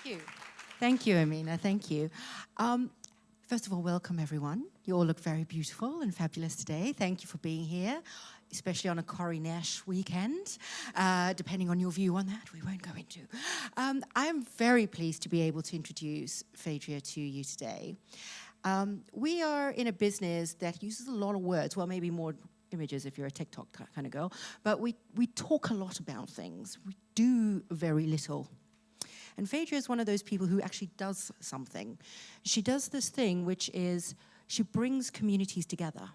you. Thank you, Amina. Thank you. First of all, welcome, everyone. You all look very beautiful and fabulous today. Thank you for being here, especially on a Corrie Nash weekend. Depending on your view on that, we won't go into. I'm very pleased to be able to introduce Phaedria to you today. We are in a business that uses a lot of words, well, maybe more images if you're a TikTok kind of girl, but we talk a lot about things. We do very little. And Phaedria is one of those people who actually does something. She does this thing, which is she brings communities together.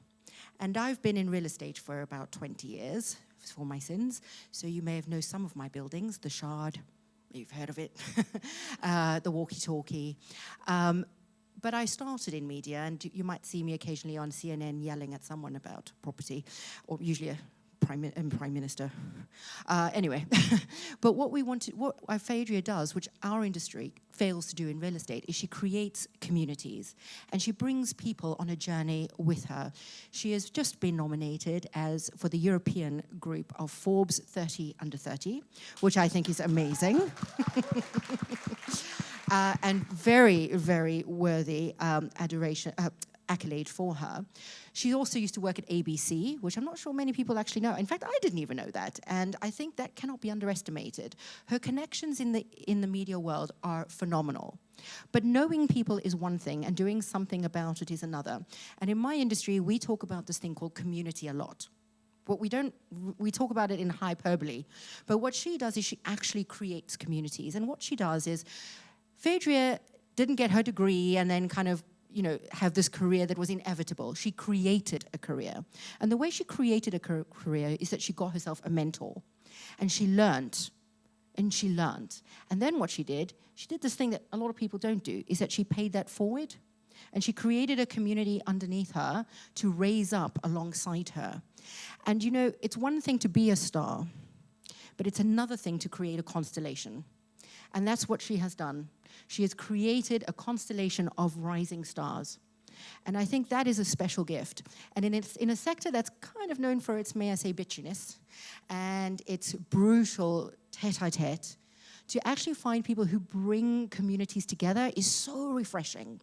And I've been in real estate for about 20 years, for my sins. So you may have known some of my buildings, the Shard, you've heard of it, the Walkie Talkie. But I started in media, and you might see me occasionally on CNN yelling at someone about property, or usually a Prime Minister. Anyway, but what Phaedria does, which our industry fails to do in real estate, is she creates communities, and she brings people on a journey with her. She has just been nominated for the European group of Forbes 30 Under 30, which I think is amazing. And very, very worthy accolade for her. She also used to work at ABC, which I'm not sure many people actually know. In fact, I didn't even know that, and I think that cannot be underestimated. Her connections in the media world are phenomenal. But knowing people is one thing, and doing something about it is another. And in my industry, we talk about this thing called community a lot. But we talk about it in hyperbole. But what she does is she actually creates communities. And what she does is, Phaedria didn't get her degree and then kind of have this career that was inevitable. She created a career. And the way she created a career is that she got herself a mentor. And she learned. And she learned. And then what she did this thing that a lot of people don't do, is that she paid that forward. And she created a community underneath her to raise up alongside her. And it's one thing to be a star, but it's another thing to create a constellation. And that's what she has done. She has created a constellation of rising stars. And I think that is a special gift. And in a sector that's kind of known for its, may I say, bitchiness, and its brutal tete-a-tete, to actually find people who bring communities together is so refreshing.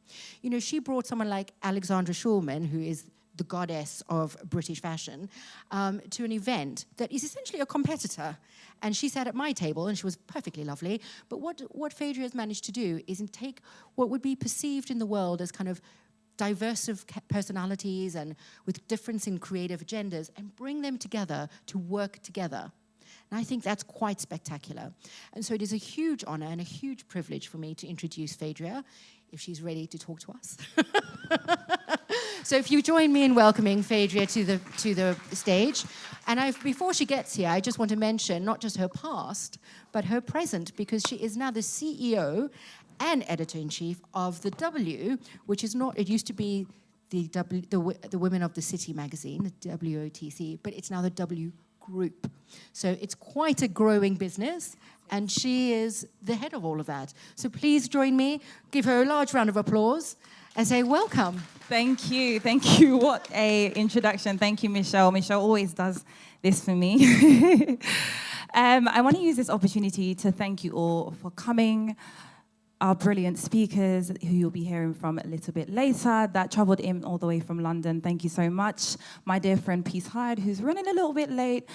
She brought someone like Alexandra Schulman, who is the goddess of British fashion, to an event that is essentially a competitor. And she sat at my table, and she was perfectly lovely. But what Phaedria has managed to do is take what would be perceived in the world as kind of diverse of personalities and with difference in creative agendas, and bring them together to work together. And I think that's quite spectacular. And so it is a huge honor and a huge privilege for me to introduce Phaedria, if she's ready to talk to us. So if you join me in welcoming Phaedria to the stage. And before she gets here, I just want to mention not just her past, but her present, because she is now the CEO and editor-in-chief of The W, which is not, it used to be the Women of the City magazine, the WOTC, but it's now the W Group. So it's quite a growing business, and she is the head of all of that. So please join me, give her a large round of applause, and say welcome. Thank you. What a introduction. Thank you, Michelle. Michelle always does this for me. I want to use this opportunity to thank you all for coming. Our brilliant speakers, who you'll be hearing from a little bit later, that travelled in all the way from London. Thank you so much. My dear friend Peace Hyde, who's running a little bit late,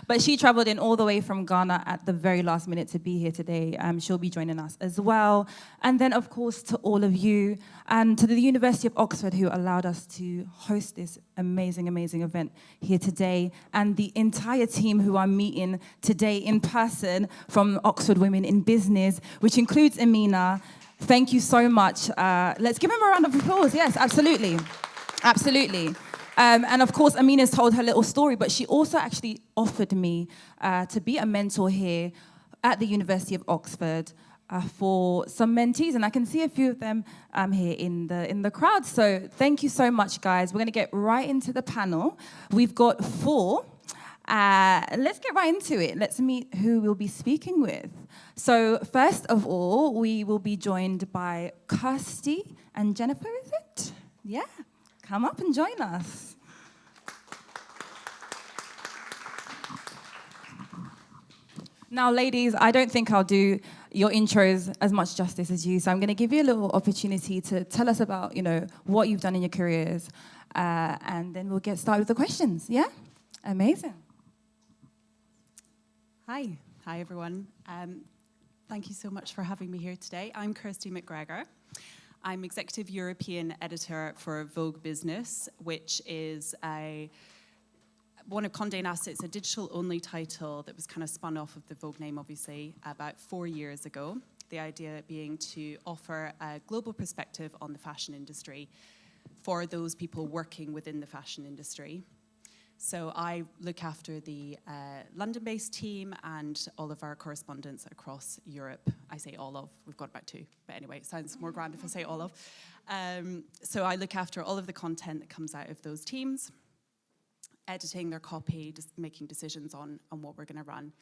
but she travelled in all the way from Ghana at the very last minute to be here today. She'll be joining us as well. And then, of course, to all of you, and to the University of Oxford, who allowed us to host this amazing, amazing event here today, and the entire team who are meeting today in person from Oxford Women in Business, which includes Amina. Thank you so much. Let's give him a round of applause. Yes, absolutely. Absolutely. And of course, Amina's told her little story, but she also actually offered me to be a mentor here at the University of Oxford for some mentees, and I can see a few of them here in the crowd. So thank you so much, guys. We're going to get right into the panel. We've got 4. Let's get right into it. Let's meet who we'll be speaking with. So first of all, we will be joined by Kirsty and Jennifer, is it? Yeah, come up and join us. Now, ladies, I don't think I'll do your intros as much justice as you, so I'm going to give you a little opportunity to tell us about, what you've done in your careers, and then we'll get started with the questions. Yeah? Amazing. Hi everyone. Thank you so much for having me here today. I'm Kirsty McGregor. I'm Executive European Editor for Vogue Business, which is one of Condé Nast. It's a digital-only title that was kind of spun off of the Vogue name, obviously, about 4 years ago. The idea being to offer a global perspective on the fashion industry for those people working within the fashion industry. So I look after the London-based team and all of our correspondents across Europe. I say all of, we've got about 2, but anyway, it sounds more grand if I say all of. So I look after all of the content that comes out of those teams, editing their copy, just making decisions on what we're going to run.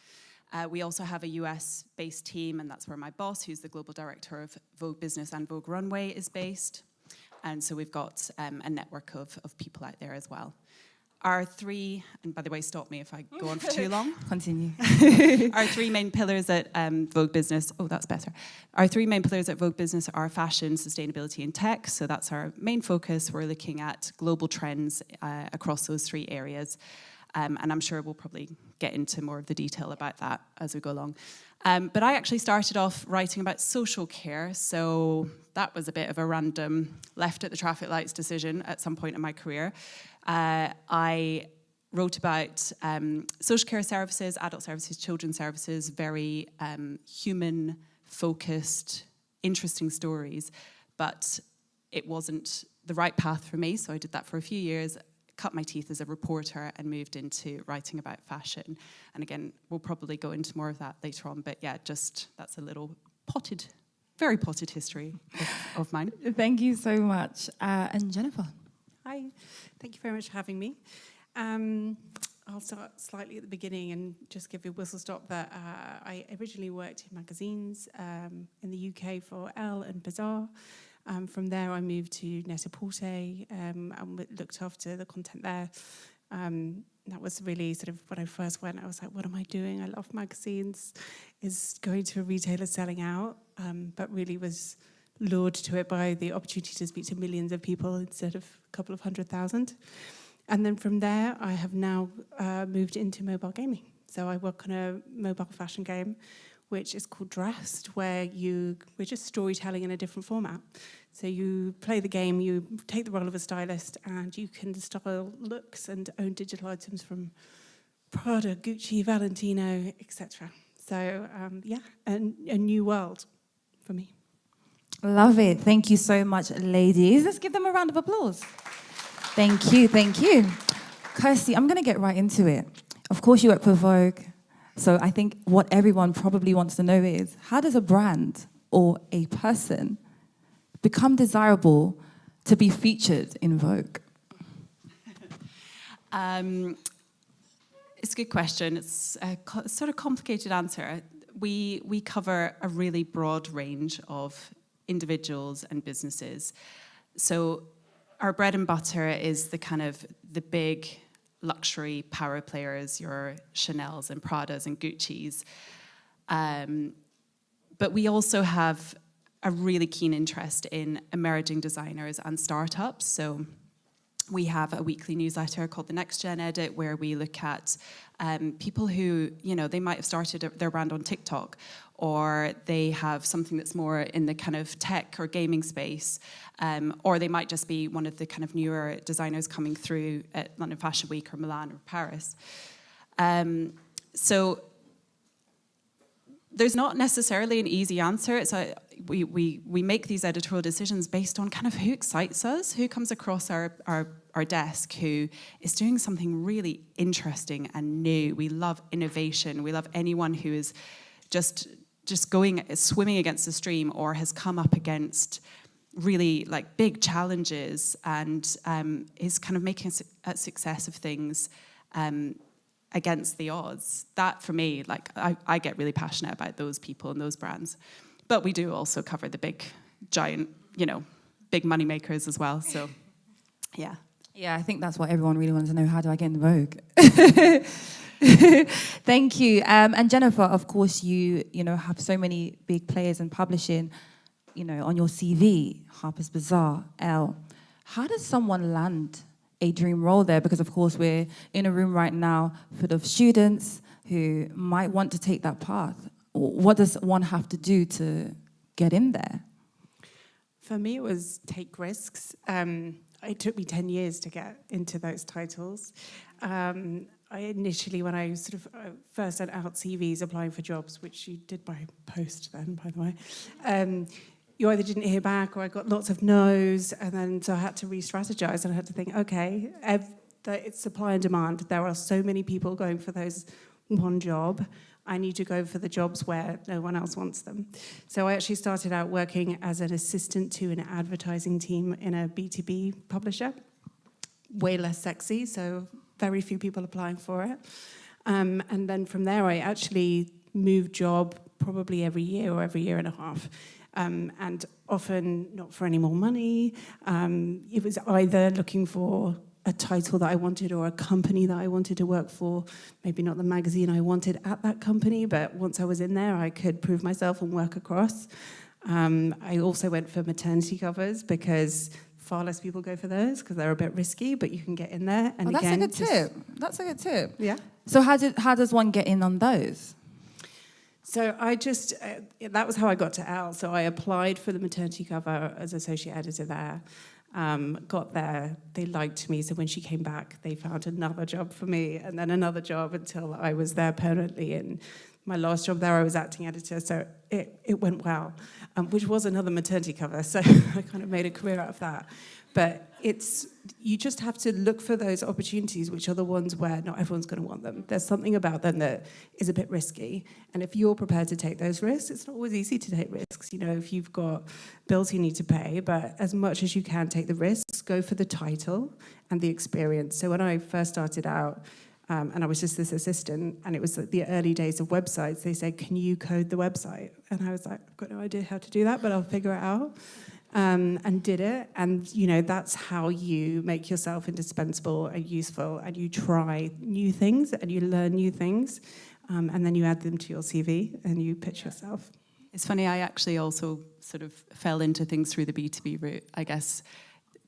We also have a US-based team, and that's where my boss, who's the global director of Vogue Business and Vogue Runway, is based. And so we've got a network of people out there as well. Our 3, and by the way, stop me if I go on for too long. Continue. Our 3 main pillars at Vogue Business, that's better. Our 3 main pillars at Vogue Business are fashion, sustainability, and tech. So that's our main focus. We're looking at global trends across those 3 areas. And I'm sure we'll probably get into more of the detail about that as we go along. But I actually started off writing about social care. So that was a bit of a random left at the traffic lights decision at some point in my career. I wrote about social care services, adult services, children's services, very human-focused, interesting stories, but it wasn't the right path for me, so I did that for a few years, cut my teeth as a reporter and moved into writing about fashion. And again, we'll probably go into more of that later on, but yeah, just that's a little very potted history of mine. Thank you so much. And Jennifer. Hi, thank you very much for having me. I'll start slightly at the beginning and just give you a whistle stop that I originally worked in magazines in the UK for Elle and Bazaar. From there I moved to Net-a-Porter and looked after the content there. That was really sort of when I first went, I was like, what am I doing? I love magazines. Is going to a retailer selling out, but really was lured to it by the opportunity to speak to millions of people instead of a couple of 100,000. And then from there, I have now moved into mobile gaming. So I work on a mobile fashion game, which is called Dressed, where we're just storytelling in a different format. So you play the game, you take the role of a stylist, and you can style looks and own digital items from Prada, Gucci, Valentino, etc. So a new world for me. Love it. Thank you so much, ladies. Let's give them a round of applause. Thank you. Kirsty, I'm going to get right into it. Of course, you work for Vogue. So I think what everyone probably wants to know is, how does a brand or a person become desirable to be featured in Vogue? It's a good question. It's a sort of complicated answer. We cover a really broad range of individuals and businesses. So our bread and butter is the big luxury power players, your Chanels and Pradas and Gucci's. But we also have a really keen interest in emerging designers and startups. So we have a weekly newsletter called the Next Gen Edit, where we look at people who, they might have started their brand on TikTok, or they have something that's more in the kind of tech or gaming space, or they might just be one of the kind of newer designers coming through at London Fashion Week or Milan or Paris. So there's not necessarily an easy answer. It's we make these editorial decisions based on kind of who excites us, who comes across our desk, who is doing something really interesting and new. We love innovation. We love anyone who is just swimming against the stream or has come up against really like big challenges and is kind of making a success of things against the odds. That for me, like I get really passionate about those people and those brands. But we do also cover the big, giant, big money makers as well. So, yeah. Yeah, I think that's what everyone really wants to know. How do I get in Vogue? Thank you. And Jennifer, of course, you know have so many big players in publishing, you know, on your CV, Harper's Bazaar, Elle. How does someone land a dream role there? Because of course we're in a room right now full of students who might want to take that path. What does one have to do to get in there? For me, it was take risks. It took me 10 years to get into those titles. I initially, when I sort of first sent out CVs applying for jobs, which you did by post then, by the way, you either didn't hear back or I got lots of no's, and then so I had to re-strategize and I had to think, okay, it's supply and demand. There are so many people going for those one job. I need to go for the jobs where no one else wants them. So I actually started out working as an assistant to an advertising team in a B2B publisher. Way less sexy, so very few people applying for it. And then from there, I actually moved job probably every year or every year and a half. And often not for any more money. It was either looking for a title that I wanted or a company that I wanted to work for. Maybe not the magazine I wanted at that company, but once I was in there, I could prove myself and work across. I also went for maternity covers because far less people go for those because they're a bit risky, but you can get in there. And that's again, a good tip. That's a good tip. Yeah. So how does one get in on those? So I just, that was how I got to Elle. So I applied for the maternity cover as associate editor there. Got there, they liked me, so when she came back, they found another job for me, and then another job until I was there permanently. And my last job there, I was acting editor, so it went well, which was another maternity cover, so I kind of made a career out of that. But you just have to look for those opportunities, which are the ones where not everyone's going to want them. There's something about them that is a bit risky, and if you're prepared to take those risks, it's not always easy to take risks. You know, if you've got bills you need to pay, but as much as you can take the risks, go for the title and the experience. So when I first started out, and I was just this assistant, and it was the early days of websites, they said, "Can you code the website?" And I was like, "I've got no idea how to do that, but I'll figure it out." And did it, and you know, that's how you make yourself indispensable and useful, and you try new things and you learn new things, and then you add them to your CV and you pitch yourself. It's funny, I actually also sort of fell into things through the B2B route. I guess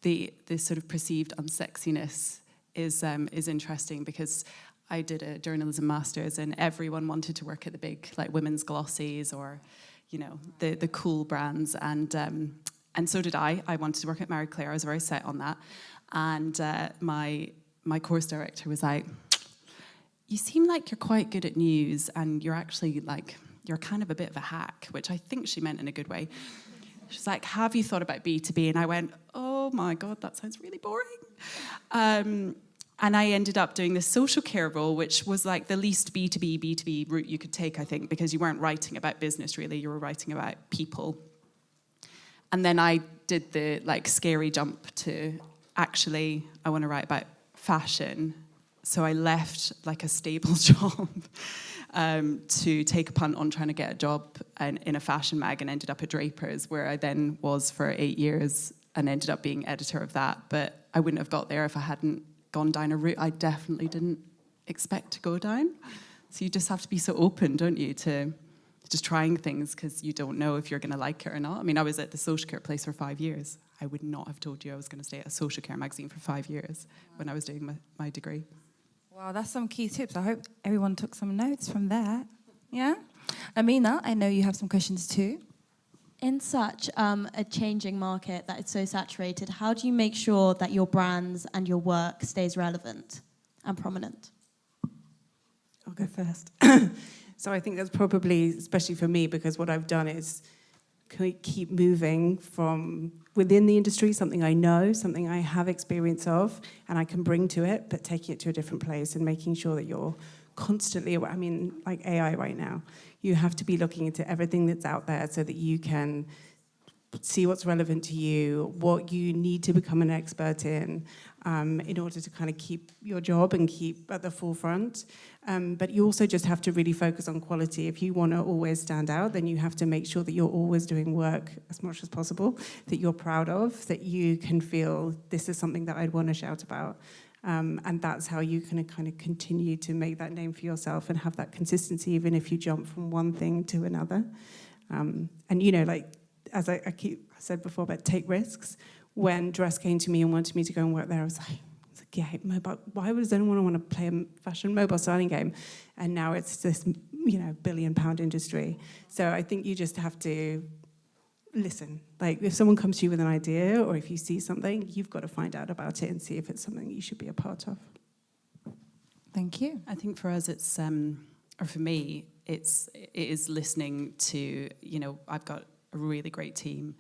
the sort of perceived unsexiness is interesting because I did a journalism master's and everyone wanted to work at the big like women's glossies or, you know, the cool brands, and so did I. I wanted to work at Marie Claire. I was very set on that. And my course director was like, "You seem like you're quite good at news and you're actually like, you're kind of a bit of a hack," which I think she meant in a good way. She's like, "Have you thought about B2B?" And I went, "Oh my God, that sounds really boring." And I ended up doing this social care role, which was like the least B2B route you could take, I think, because you weren't writing about business really, you were writing about people. And then I did the like scary jump to actually, I want to write about fashion. So I left like a stable job to take a punt on trying to get a job in a fashion mag and ended up at Draper's, where I then was for 8 years and ended up being editor of that. But I wouldn't have got there if I hadn't gone down a route I definitely didn't expect to go down. So you just have to be so open, don't you, to just trying things because you don't know if you're going to like it or not. I mean, I was at the social care place for 5 years. I would not have told you I was going to stay at a social care magazine for 5 years when I was doing my degree. Wow, that's some key tips. I hope everyone took some notes from that. Yeah? Amina, I know you have some questions too. In such a changing market that is so saturated, how do you make sure that your brands and your work stays relevant and prominent? I'll go first. So I think that's probably, especially for me, because what I've done is keep moving from within the industry, something I know, something I have experience of, and I can bring to it, but taking it to a different place and making sure that you're constantly aware. I mean, like AI right now, you have to be looking into everything that's out there so that you can see what's relevant to you, what you need to become an expert in order to kind of keep your job and keep at the forefront. But you also just have to really focus on quality. If you want to always stand out, then you have to make sure that you're always doing work as much as possible that you're proud of, that you can feel this is something that I'd want to shout about. And that's how you can kind of continue to make that name for yourself and have that consistency, even if you jump from one thing to another. And, you know, like, as I said before about take risks, when Dress came to me and wanted me to go and work there, I was like, yeah, mobile. Why does anyone want to play a fashion mobile styling game? And now it's this, you know, billion-pound industry. So I think you just have to listen. Like, if someone comes to you with an idea, or if you see something, you've got to find out about it and see if it's something you should be a part of. Thank you. I think for us, it's, or for me, it is listening to, you know, I've got a really great team,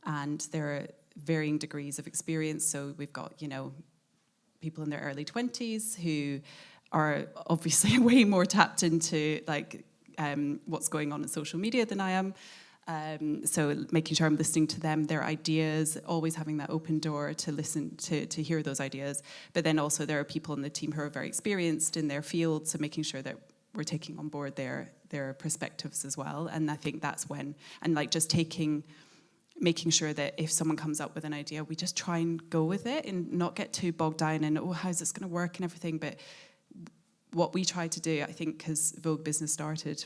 and there are varying degrees of experience. So we've got, you know, people in their early 20s who are obviously way more tapped into like what's going on in social media than I am. So making sure I'm listening to them, their ideas, always having that open door to listen to hear those ideas. But then also there are people in the team who are very experienced in their field, so making sure that we're taking on board their perspectives as well. And I think that's when, and like just making sure that if someone comes up with an idea, we just try and go with it and not get too bogged down in, oh, how's this going to work and everything. But what we try to do, I think, because Vogue Business started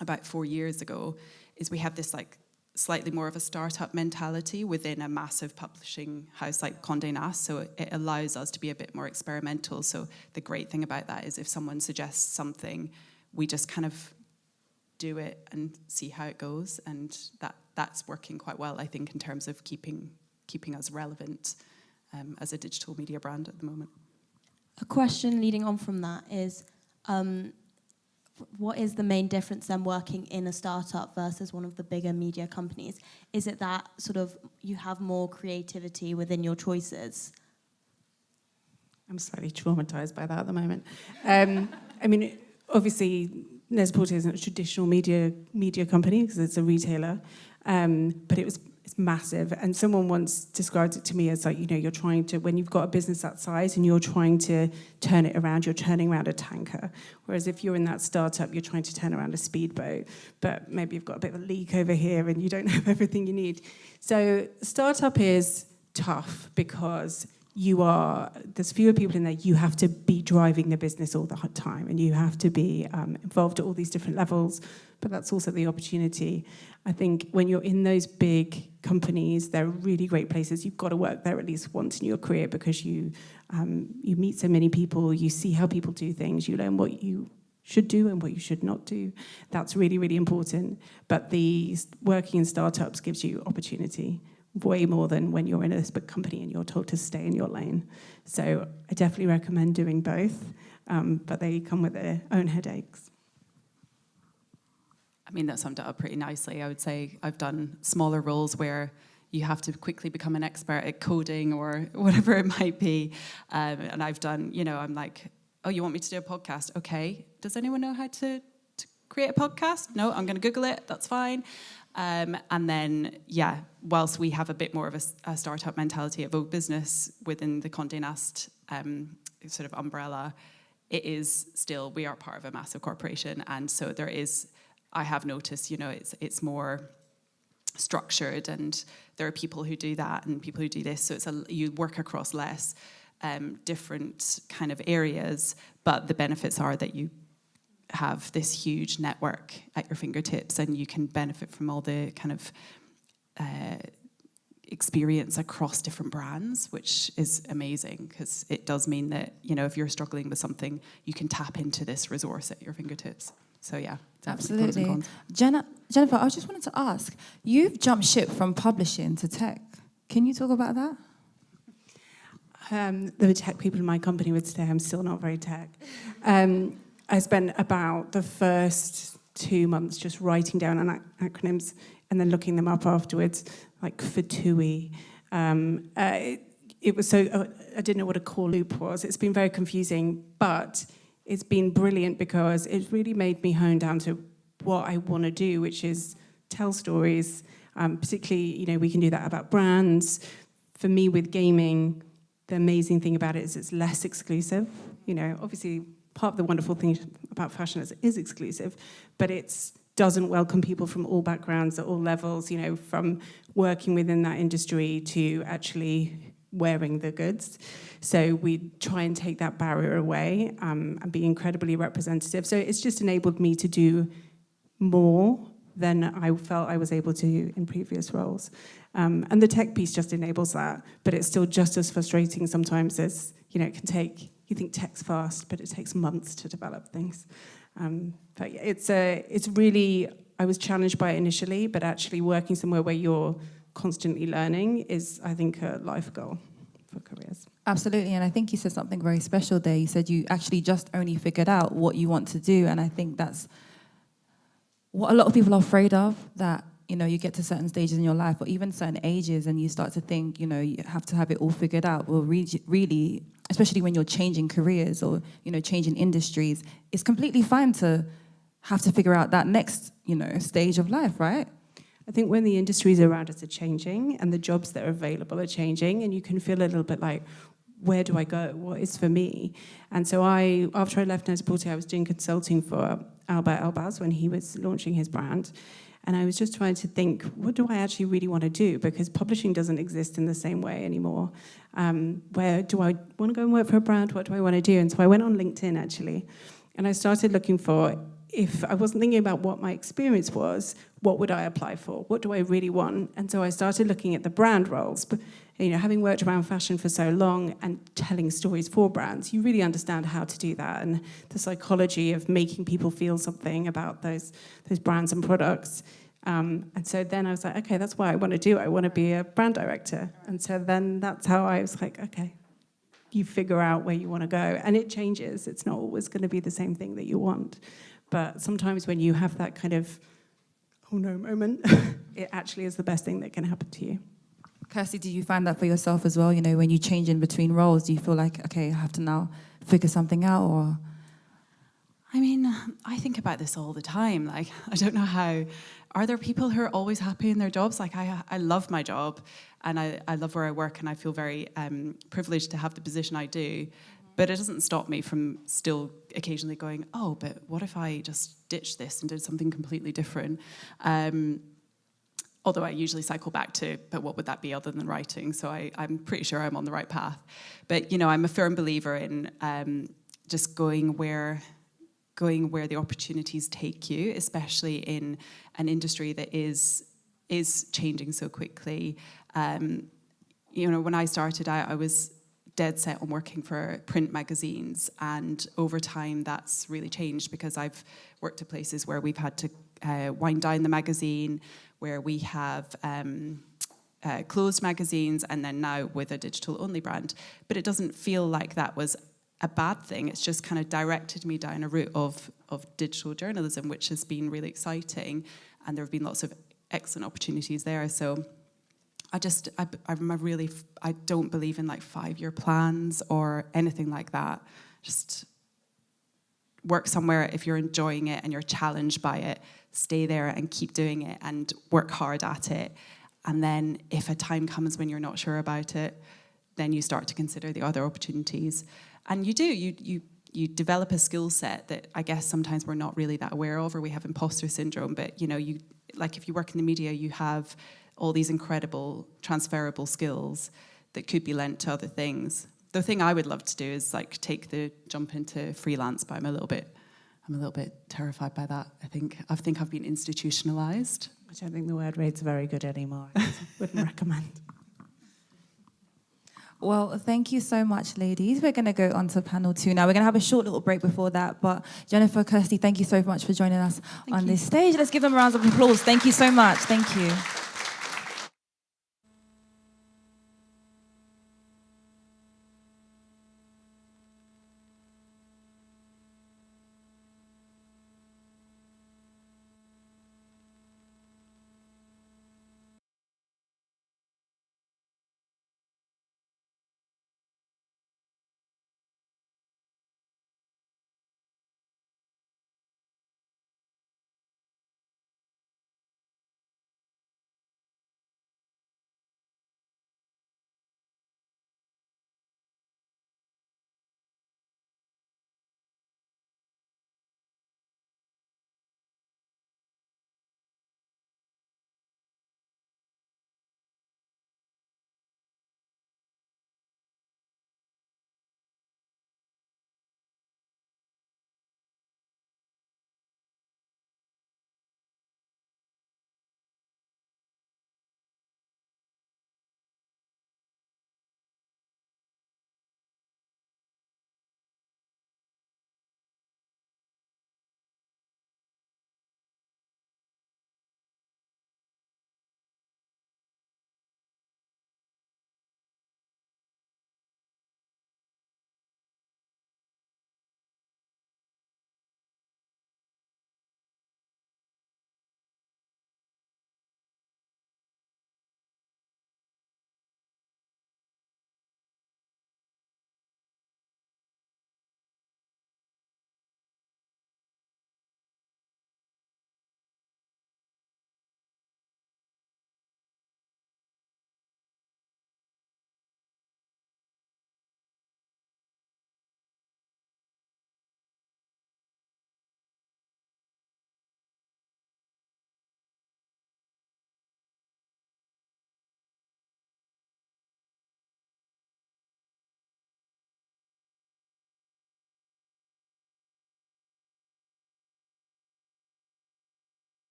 about 4 years ago, is we have this like slightly more of a startup mentality within a massive publishing house like Condé Nast. So it allows us to be a bit more experimental. So the great thing about that is if someone suggests something, we just kind of do it and see how it goes, and that's working quite well, I think, in terms of keeping us relevant as a digital media brand at the moment. A question leading on from that is, what is the main difference then working in a startup versus one of the bigger media companies? Is it that sort of you have more creativity within your choices? I'm slightly traumatized by that at the moment. I mean, obviously, Net-a-Porter isn't a traditional media company because it's a retailer, but it's massive. And someone once described it to me as like, you know, you're trying to, when you've got a business that size and you're trying to turn it around, you're turning around a tanker. Whereas if you're in that startup, you're trying to turn around a speedboat, but maybe you've got a bit of a leak over here and you don't have everything you need. So startup is tough because there's fewer people in there. You have to be driving the business all the time, and you have to be involved at all these different levels, but that's also the opportunity. I think when you're in those big companies, they're really great places. You've got to work there at least once in your career because you meet so many people, you see how people do things, you learn what you should do and what you should not do. That's really, really important. But the working in startups gives you opportunity way more than when you're in a big company and you're told to stay in your lane. So I definitely recommend doing both, but they come with their own headaches. I mean, that summed it up pretty nicely. I would say I've done smaller roles where you have to quickly become an expert at coding or whatever it might be. And I've done, you know, I'm like, oh, you want me to do a podcast? Okay. Does anyone know how to create a podcast? No, I'm going to Google it. That's fine. And then, yeah, whilst we have a bit more of a startup mentality at Vogue Business within the Condé Nast sort of umbrella, it is still, we are part of a massive corporation. And so there is, I have noticed, you know, it's more structured, and there are people who do that and people who do this. So you work across less different kind of areas, but the benefits are that you have this huge network at your fingertips and you can benefit from all the kind of experience across different brands, which is amazing because it does mean that, you know, if you're struggling with something, you can tap into this resource at your fingertips. So yeah, definitely pros and Absolutely. cons. Jennifer, I just wanted to ask, you've jumped ship from publishing to tech. Can you talk about that? The tech people in my company would say I'm still not very tech. I spent about the first 2 months just writing down acronyms and then looking them up afterwards, like FTUI. It was so, I didn't know what a core loop was. It's been very confusing, but it's been brilliant because it really made me hone down to what I want to do, which is tell stories. Particularly, you know, we can do that about brands. For me, with gaming, the amazing thing about it is it's less exclusive. You know, obviously, part of the wonderful thing about fashion is it is exclusive, but it doesn't welcome people from all backgrounds at all levels, you know, from working within that industry to actually wearing the goods. So we try and take that barrier away and be incredibly representative. So it's just enabled me to do more than I felt I was able to in previous roles. And the tech piece just enables that, but it's still just as frustrating sometimes as, it can take, you think tech's fast, but it takes months to develop things. But yeah, it's really, I was challenged by it initially, but actually working somewhere where you're constantly learning is, I think, a life goal for careers. Absolutely, and I think you said something very special there. You said you actually just only figured out what you want to do, and I think that's what a lot of people are afraid of, that, you get to certain stages in your life, or even certain ages, and you start to think, you have to have it all figured out. Well, really, especially when you're changing careers or, changing industries, it's completely fine to have to figure out that next, stage of life, right? I think when the industries around us are changing and the jobs that are available are changing, and you can feel a little bit like, where do I go? What is for me? And so after I left Net-a-Porter, I was doing consulting for Albert Elbaz when he was launching his brand. And I was just trying to think, what do I actually really want to do? Because publishing doesn't exist in the same way anymore. Where do I want to go and work for a brand? What do I want to do? And so I went on LinkedIn, actually. And I started looking for, if I wasn't thinking about what my experience was, what would I apply for? What do I really want? And so I started looking at the brand roles. But, having worked around fashion for so long and telling stories for brands, you really understand how to do that and the psychology of making people feel something about those brands and products. And so then I was like, okay, that's what I want to do. I want to be a brand director. And so then that's how I was like, okay, you figure out where you want to go. And it changes. It's not always going to be the same thing that you want. But sometimes when you have that kind of, oh no moment, it actually is the best thing that can happen to you. Kirsty, do you find that for yourself as well? When you change in between roles, do you feel like, okay, I have to now figure something out, or? I mean, I think about this all the time. Like, I don't know how. Are there people who are always happy in their jobs? Like, I love my job, and I love where I work, and I feel very privileged to have the position I do. But it doesn't stop me from still occasionally going, oh, but what if I just ditched this and did something completely different? Although I usually cycle back to, but what would that be other than writing? So I'm pretty sure I'm on the right path. But, I'm a firm believer in just going where the opportunities take you, especially in an industry that is changing so quickly. When I started out, I was dead set on working for print magazines, and over time that's really changed because I've worked at places where we've had to wind down the magazine, where we have closed magazines, and then now with a digital-only brand. But it doesn't feel like that was a bad thing. It's just kind of directed me down a route of digital journalism, which has been really exciting, and there have been lots of excellent opportunities there. So I don't believe in like 5-year plans or anything like that. Just work somewhere if you're enjoying it and you're challenged by it. Stay there and keep doing it and work hard at it. And then if a time comes when you're not sure about it, then you start to consider the other opportunities. And you develop a skill set that I guess sometimes we're not really that aware of, or we have imposter syndrome. But like if you work in the media, you have all these incredible transferable skills that could be lent to other things. The thing I would love to do is like take the jump into freelance, but I'm a little bit terrified by that. I think I've been institutionalized. I don't think the word rate's very good anymore. I wouldn't recommend. Well, thank you so much, ladies. We're going to go on to panel 2 now. We're going to have a short little break before that. But Jennifer, Kirsty, thank you so much for joining us on this stage. Let's give them a round of applause. Thank you so much. Thank you.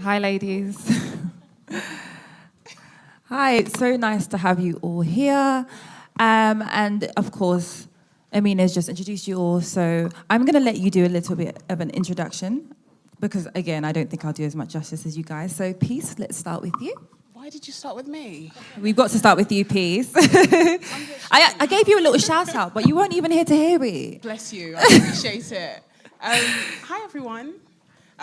Hi, ladies. Hi, it's so nice to have you all here. And of course, Amina's just introduced you all, so I'm going to let you do a little bit of an introduction because, again, I don't think I'll do as much justice as you guys. So, Peace, let's start with you. Why did you start with me? We've got to start with you, Peace. I gave you a little shout out, but you weren't even here to hear it. Bless you. I appreciate it. Hi, everyone.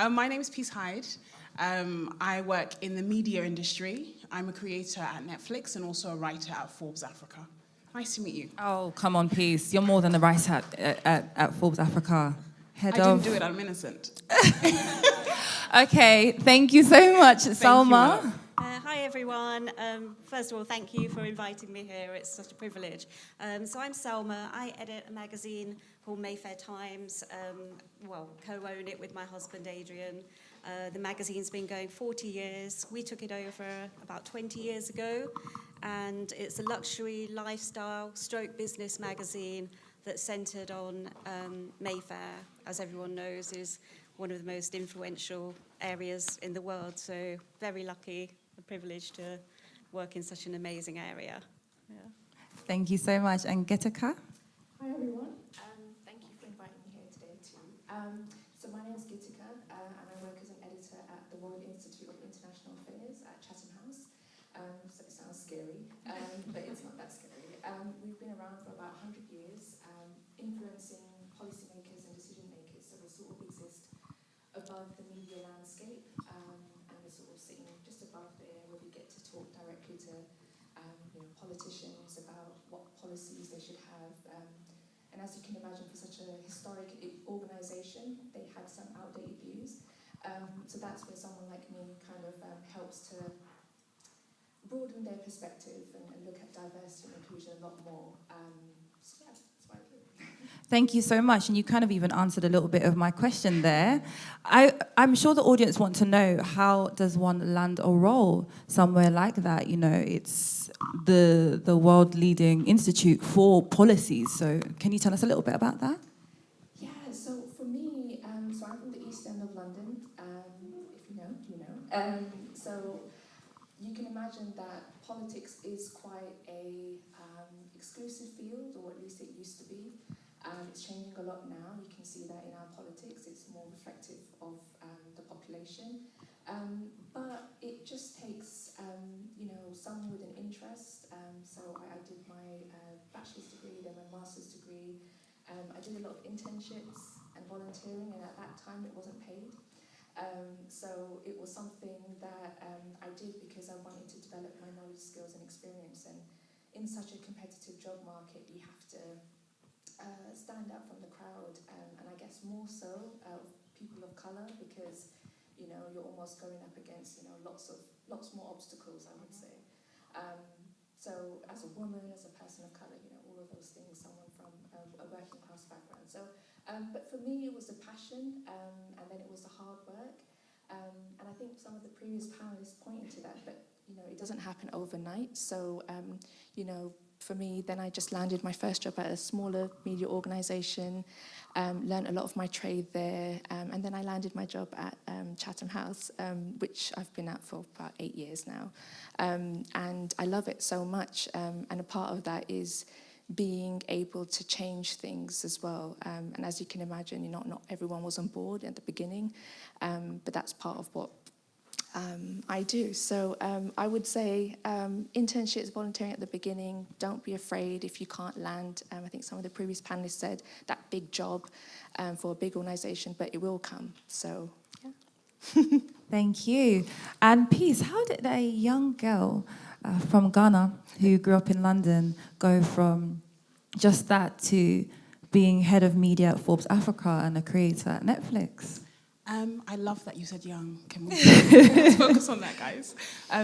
My name is Peace Hyde. I work in the media industry. I'm a creator at Netflix and also a writer at Forbes Africa. Nice to meet you. Oh, come on, Peace. You're more than a writer at Forbes Africa. I didn't do it. I'm innocent. Okay, thank you so much, Salma. Hi everyone. First of all, thank you for inviting me here. It's such a privilege. So I'm Selma. I edit a magazine called Mayfair Times. Co-own it with my husband Adrian. The magazine's been going 40 years. We took it over about 20 years ago, and it's a luxury lifestyle stroke business magazine that's centered on Mayfair, as everyone knows, is one of the most influential areas in the world. So very lucky and privileged to work in such an amazing area. Yeah. Thank you so much. And Getuka? Hi everyone, thank you for inviting me here today too. So my name is Getuka and I work as an editor at the Royal Institute of International Affairs at Chatham House. So it sounds scary, but it's not that scary. We've been around for about 100 years, influencing policymakers and decision makers, so we sort of exist above the media landscape, and we're sort of sitting just above there where we get to talk directly to politicians about what policies they should have. And as you can imagine, for such a historic organisation, they had some outdated views. So that's where someone like me kind of helps to broaden their perspective and look at diversity and inclusion a lot more. So yeah, that's what I do. Thank you so much. And you kind of even answered a little bit of my question there. I'm sure the audience want to know, how does one land a role somewhere like that? You know, it's the world leading institute for policies. So can you tell us a little bit about that? Yeah, so for me, so I'm from the East End of London. If you know, you know. So you can imagine that politics is quite a exclusive field, or at least it used to be. It's changing a lot now. You can see that in our politics. It's more reflective of the population. But it just takes, someone with an interest. So I did my bachelor's degree, then my master's degree. I did a lot of internships and volunteering, and at that time it wasn't paid. So it was something that I did because I wanted to develop my knowledge, skills and experience. And in such a competitive job market, you have to stand out from the crowd, and I guess more so people of colour, because you're almost going up against lots more obstacles, I would say. So as a woman, as a person of colour, all of those things, someone from a working class background. So, but for me, it was the passion, and then it was the hard work, and I think some of the previous panelists pointed to that. But it doesn't happen overnight. So for me, then I just landed my first job at a smaller media organisation, learned a lot of my trade there, and then I landed my job at Chatham House, which I've been at for about 8 years now. And I love it so much, and a part of that is being able to change things as well. And as you can imagine, not everyone was on board at the beginning, but that's part of what I do. So I would say internships, volunteering at the beginning, don't be afraid if you can't land. I think some of the previous panelists said that big job for a big organisation, but it will come. So, yeah. Thank you. And Peace, how did a young girl from Ghana who grew up in London go from just that to being head of media at Forbes Africa and a creator at Netflix? I love that you said young. Can we let's focus on that, guys? I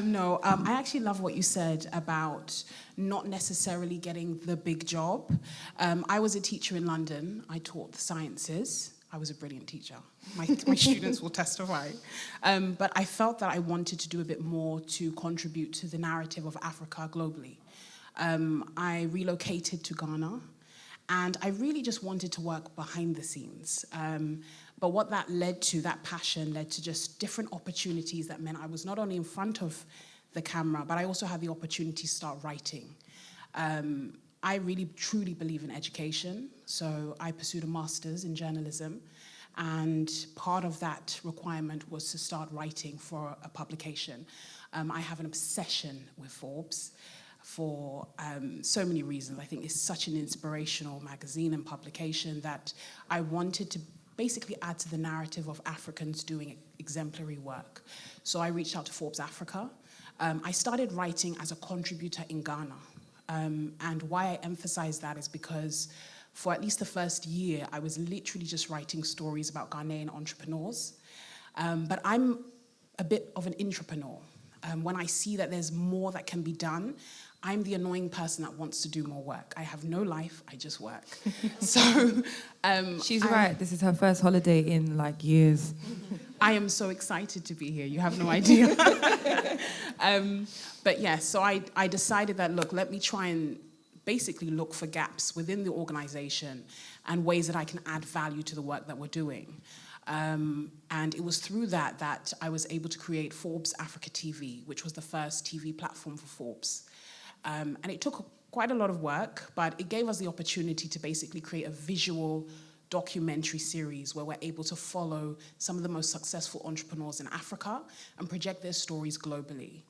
actually love what you said about not necessarily getting the big job. I was a teacher in London. I taught the sciences. I was a brilliant teacher. My students will testify. But I felt that I wanted to do a bit more to contribute to the narrative of Africa globally. I relocated to Ghana. And I really just wanted to work behind the scenes. But what that led to, that passion led to just different opportunities that meant I was not only in front of the camera, but I also had the opportunity to start writing. I really, truly believe in education. So I pursued a master's in journalism. And part of that requirement was to start writing for a publication. I have an obsession with Forbes for so many reasons. I think it's such an inspirational magazine and publication that I wanted to basically add to the narrative of Africans doing exemplary work. So I reached out to Forbes Africa. I started writing as a contributor in Ghana. And why I emphasize that is because for at least the first year, I was literally just writing stories about Ghanaian entrepreneurs. But I'm a bit of an intrapreneur. When I see that there's more that can be done, I'm the annoying person that wants to do more work. I have no life, I just work. So She's right, this is her first holiday in like years. I am so excited to be here, you have no idea. But yeah, so I decided that, look, let me try and basically look for gaps within the organization and ways that I can add value to the work that we're doing. And it was through that I was able to create Forbes Africa TV, which was the first TV platform for Forbes. And it took quite a lot of work, but it gave us the opportunity to basically create a visual documentary series where we're able to follow some of the most successful entrepreneurs in Africa and project their stories globally.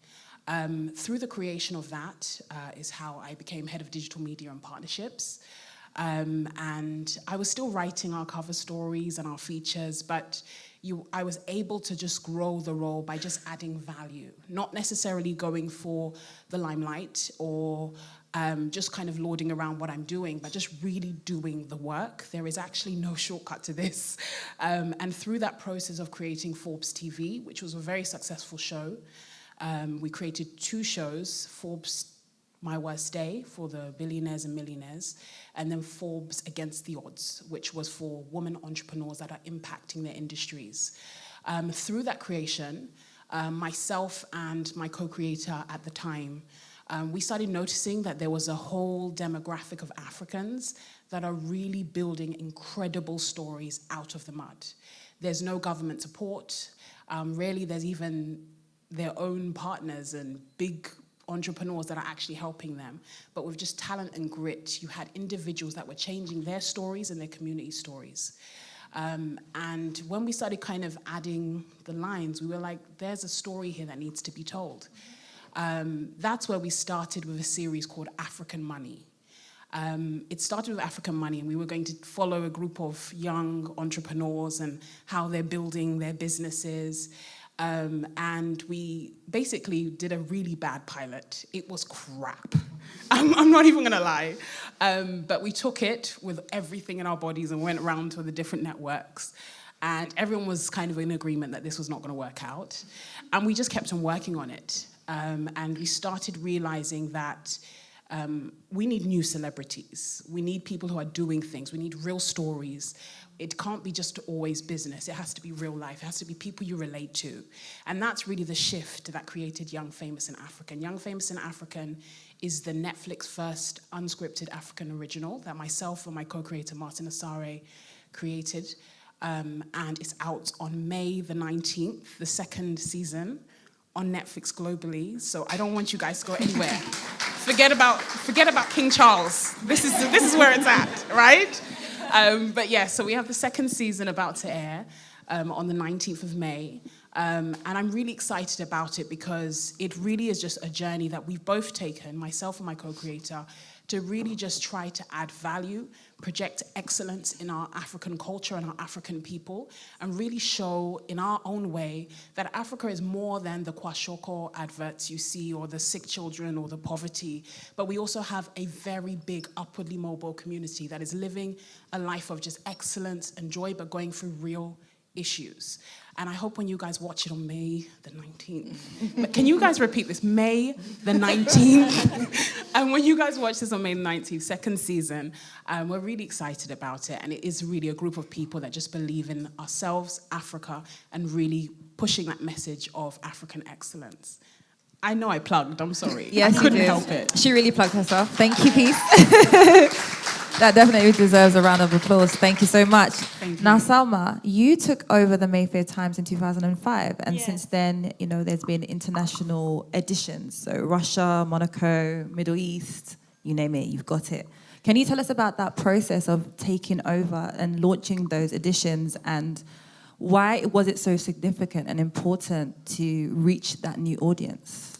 Through the creation of that is how I became head of digital media and partnerships. And I was still writing our cover stories and our features, but I was able to just grow the role by just adding value, not necessarily going for the limelight or just kind of lording around what I'm doing, but just really doing the work. There is actually no shortcut to this. And through that process of creating Forbes TV, which was a very successful show, we created 2 shows, Forbes My Worst Day for the billionaires and millionaires, and then Forbes Against the Odds, which was for women entrepreneurs that are impacting their industries. Through that creation, myself and my co-creator at the time, we started noticing that there was a whole demographic of Africans that are really building incredible stories out of the mud. There's no government support. Rarely there's even their own partners and big entrepreneurs that are actually helping them. But with just talent and grit, you had individuals that were changing their stories and their community stories. And when we started kind of adding the lines, we were like, there's a story here that needs to be told. That's where we started with a series called African Money. It started with African Money, and we were going to follow a group of young entrepreneurs and how they're building their businesses. And we basically did a really bad pilot. It was crap. I'm not even gonna lie. But we took it with everything in our bodies and went around to the different networks. And everyone was kind of in agreement that this was not gonna work out. And we just kept on working on it. And we started realizing that we need new celebrities. We need people who are doing things. We need real stories. It can't be just always business. It has to be real life. It has to be people you relate to. And that's really the shift that created Young, Famous and African. Young, Famous and African is the Netflix first unscripted African original that myself and my co-creator Martin Asare created. And it's out on May the 19th, the 2nd season on Netflix globally. So I don't want you guys to go anywhere. Forget about King Charles. This is where it's at, right? But yeah, so we have the 2nd season about to air on the 19th of May. And I'm really excited about it because it really is just a journey that we've both taken, myself and my co-creator, to really just try to add value, project excellence in our African culture and our African people, and really show in our own way that Africa is more than the Kwashoko adverts you see or the sick children or the poverty, but we also have a very big upwardly mobile community that is living a life of just excellence and joy, but going through real issues. And I hope when you guys watch it on May the 19th, but can you guys repeat this? May the 19th. And when you guys watch this on May the 19th, 2nd season, we're really excited about it. And it is really a group of people that just believe in ourselves, Africa, and really pushing that message of African excellence. I know I plugged, I'm sorry. Yes, I couldn't you did. help it. She really plugged herself. Thank you, Peace. That definitely deserves a round of applause. Thank you so much. Thank you. Now, Salma, you took over the Mayfair Times in 2005, and Yes. since then, you know, there's been international editions. So Russia, Monaco, Middle East, you name it, you've got it. Can you tell us about that process of taking over and launching those editions, and why was it so significant and important to reach that new audience?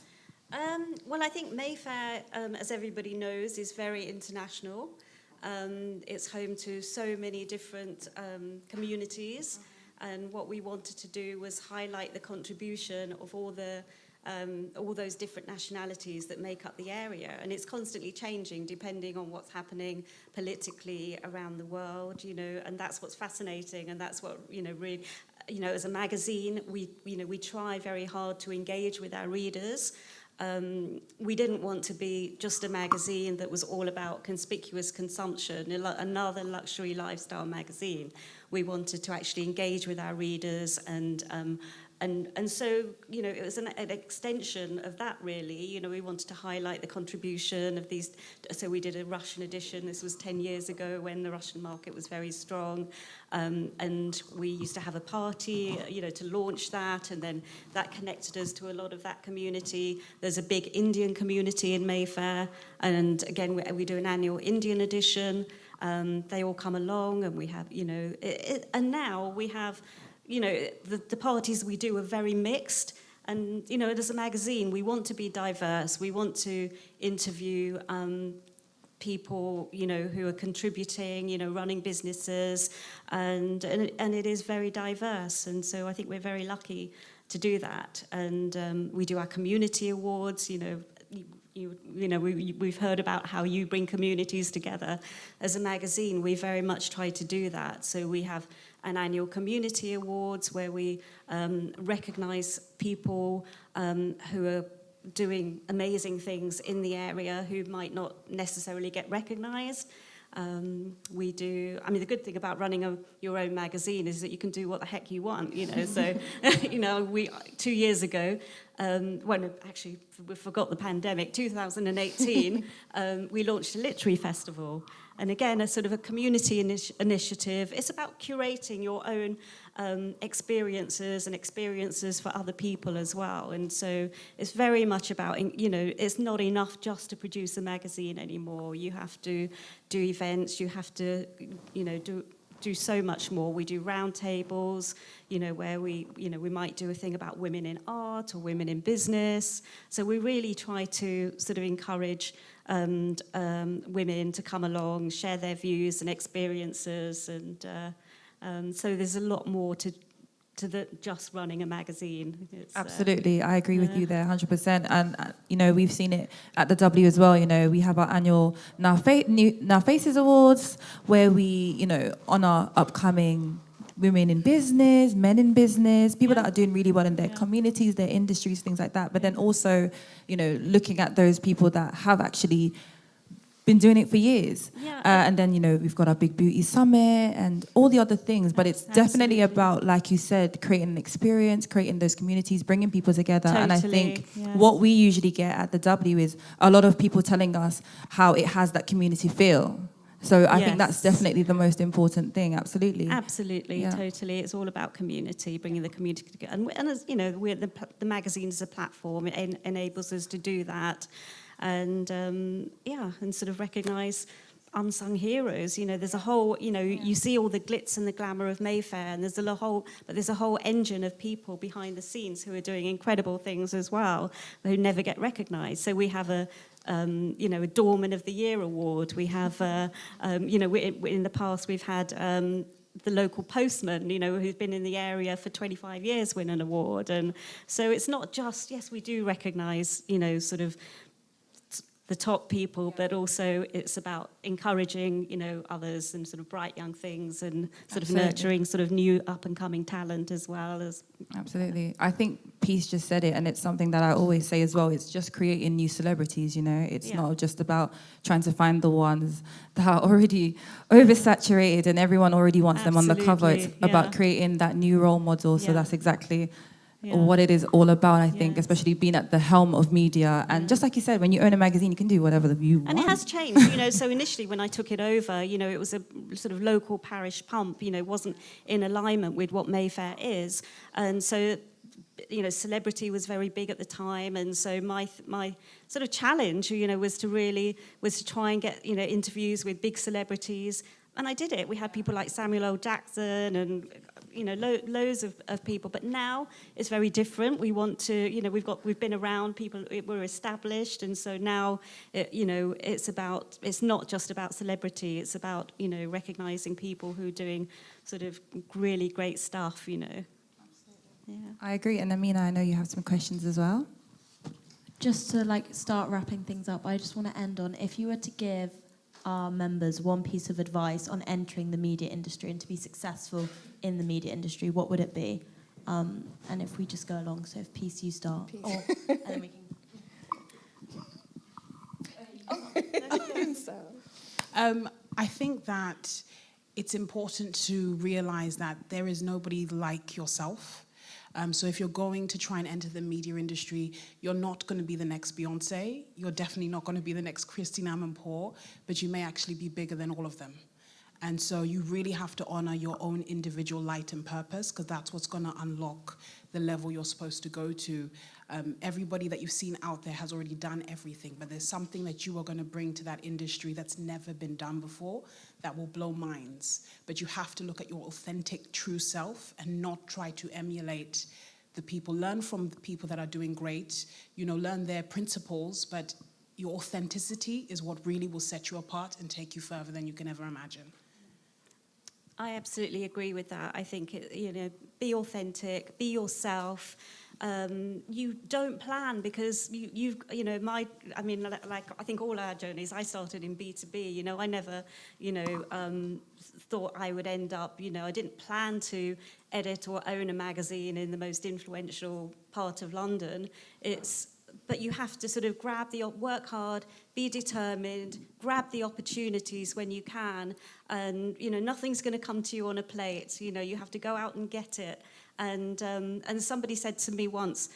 Well, I think Mayfair, as everybody knows, is very international. It's home to so many different communities, and what we wanted to do was highlight the contribution of all those different nationalities that make up the area, and it's constantly changing depending on what's happening politically around the world, you know, and that's what's fascinating, and that's what, you know, really, you know, as a magazine, we try very hard to engage with our readers. We didn't want to be just a magazine that was all about conspicuous consumption, another luxury lifestyle magazine. We wanted to actually engage with our readers, and so, you know, it was an extension of that, really. You know, we wanted to highlight the contribution of these. So we did a Russian edition. This was 10 years ago when the Russian market was very strong. And we used to have a party, you know, to launch that. And then that connected us to a lot of that community. There's a big Indian community in Mayfair. And again, we do an annual Indian edition. They all come along, and we have, you know, and now we have, you know, the parties we do are very mixed. And, you know, as a magazine, we want to be diverse. We want to interview people, you know, who are contributing, you know, running businesses. And it is very diverse. And so I think we're very lucky to do that. And we do our community awards, you know. You know, we've heard about how you bring communities together. As a magazine, we very much try to do that. So we have an annual community awards where we recognize people who are doing amazing things in the area who might not necessarily get recognized. We do, I mean, the good thing about running your own magazine is that you can do what the heck you want, you know. So, you know, 2 years ago, well, actually, we forgot the pandemic, 2018, we launched a literary festival. And again, a sort of a community initiative. It's about curating your own experiences and experiences for other people as well. And so it's very much about, you know, it's not enough just to produce a magazine anymore. You have to do events, you have to, you know, do so much more. We do roundtables, you know, where we might do a thing about women in art or women in business. So we really try to sort of encourage women to come along, share their views and experiences, and so there's a lot more to just running a magazine. Absolutely, I agree with you there, 100%. And you know, we've seen it at the W as well. You know, we have our annual Now Faces Awards, where we, you know, honor upcoming women in business, men in business, people that are doing really well in their communities, their industries, things like that. But then also, you know, looking at those people that have actually been doing it for years. And then, you know, we've got our Big Beauty Summit and all the other things. But it's definitely about, like you said, creating an experience, creating those communities, bringing people together. Totally, and I think what we usually get at the W is a lot of people telling us how it has that community feel. So I think that's definitely the most important thing. Absolutely. Absolutely, totally. It's all about community, bringing the community together. And as you know, the magazine is a platform. It enables us to do that. And and sort of recognise unsung heroes. You know, there's a whole, you know, you see all the glitz and the glamour of Mayfair, and there's a whole engine of people behind the scenes who are doing incredible things as well, who never get recognised. So we have a Doorman of the Year award. We have, in the past we've had the local postman, you know, who's been in the area for 25 years win an award. And so it's not just, yes, we do recognise, you know, sort of the top people, but also it's about encouraging, you know, others and sort of bright young things and sort of nurturing sort of new up and coming talent as well as. Absolutely. I think Peace just said it, and it's something that I always say as well. It's just creating new celebrities, you know. It's not just about trying to find the ones that are already oversaturated and everyone already wants them on the cover. It's about creating that new role model. So that's exactly Yeah. what it is all about, I think, Yes. especially being at the helm of media. And just like you said, when you own a magazine, you can do whatever you want. And it has changed, so initially when I took it over, it was a sort of local parish pump, wasn't in alignment with what Mayfair is. And so, celebrity was very big at the time. And so my sort of challenge, was to try and get, interviews with big celebrities. And I did it. We had people like Samuel L. Jackson and, loads of people. But now it's very different. We want to, we've been around, people, we're established. And so now, it's not just about celebrity. It's about, recognizing people who are doing sort of really great stuff, Yeah. I agree. And Amina, I know you have some questions as well. Just to start wrapping things up, I just want to end on, if you were to give our members one piece of advice on entering the media industry and to be successful in the media industry, what would it be? And if we just go along, so if Peace, you start. Peace. And then we can... I think that it's important to realize that there is nobody like yourself. So if you're going to try and enter the media industry, you're not going to be the next Beyonce. You're definitely not going to be the next Christine Amanpour, but you may actually be bigger than all of them. And so you really have to honor your own individual light and purpose, because that's what's going to unlock the level you're supposed to go to. Everybody that you've seen out there has already done everything, but there's something that you are going to bring to that industry that's never been done before that will blow minds. But you have to look at your authentic, true self and not try to emulate the people. Learn from the people that are doing great, learn their principles, but your authenticity is what really will set you apart and take you further than you can ever imagine. I absolutely agree with that. I think, be authentic, be yourself. You don't plan because I think all our journeys, I started in B2B, I never, thought I would end up, I didn't plan to edit or own a magazine in the most influential part of London. But you have to sort of work hard, be determined, grab the opportunities when you can, and nothing's going to come to you on a plate. You have to go out and get it. And somebody said to me once,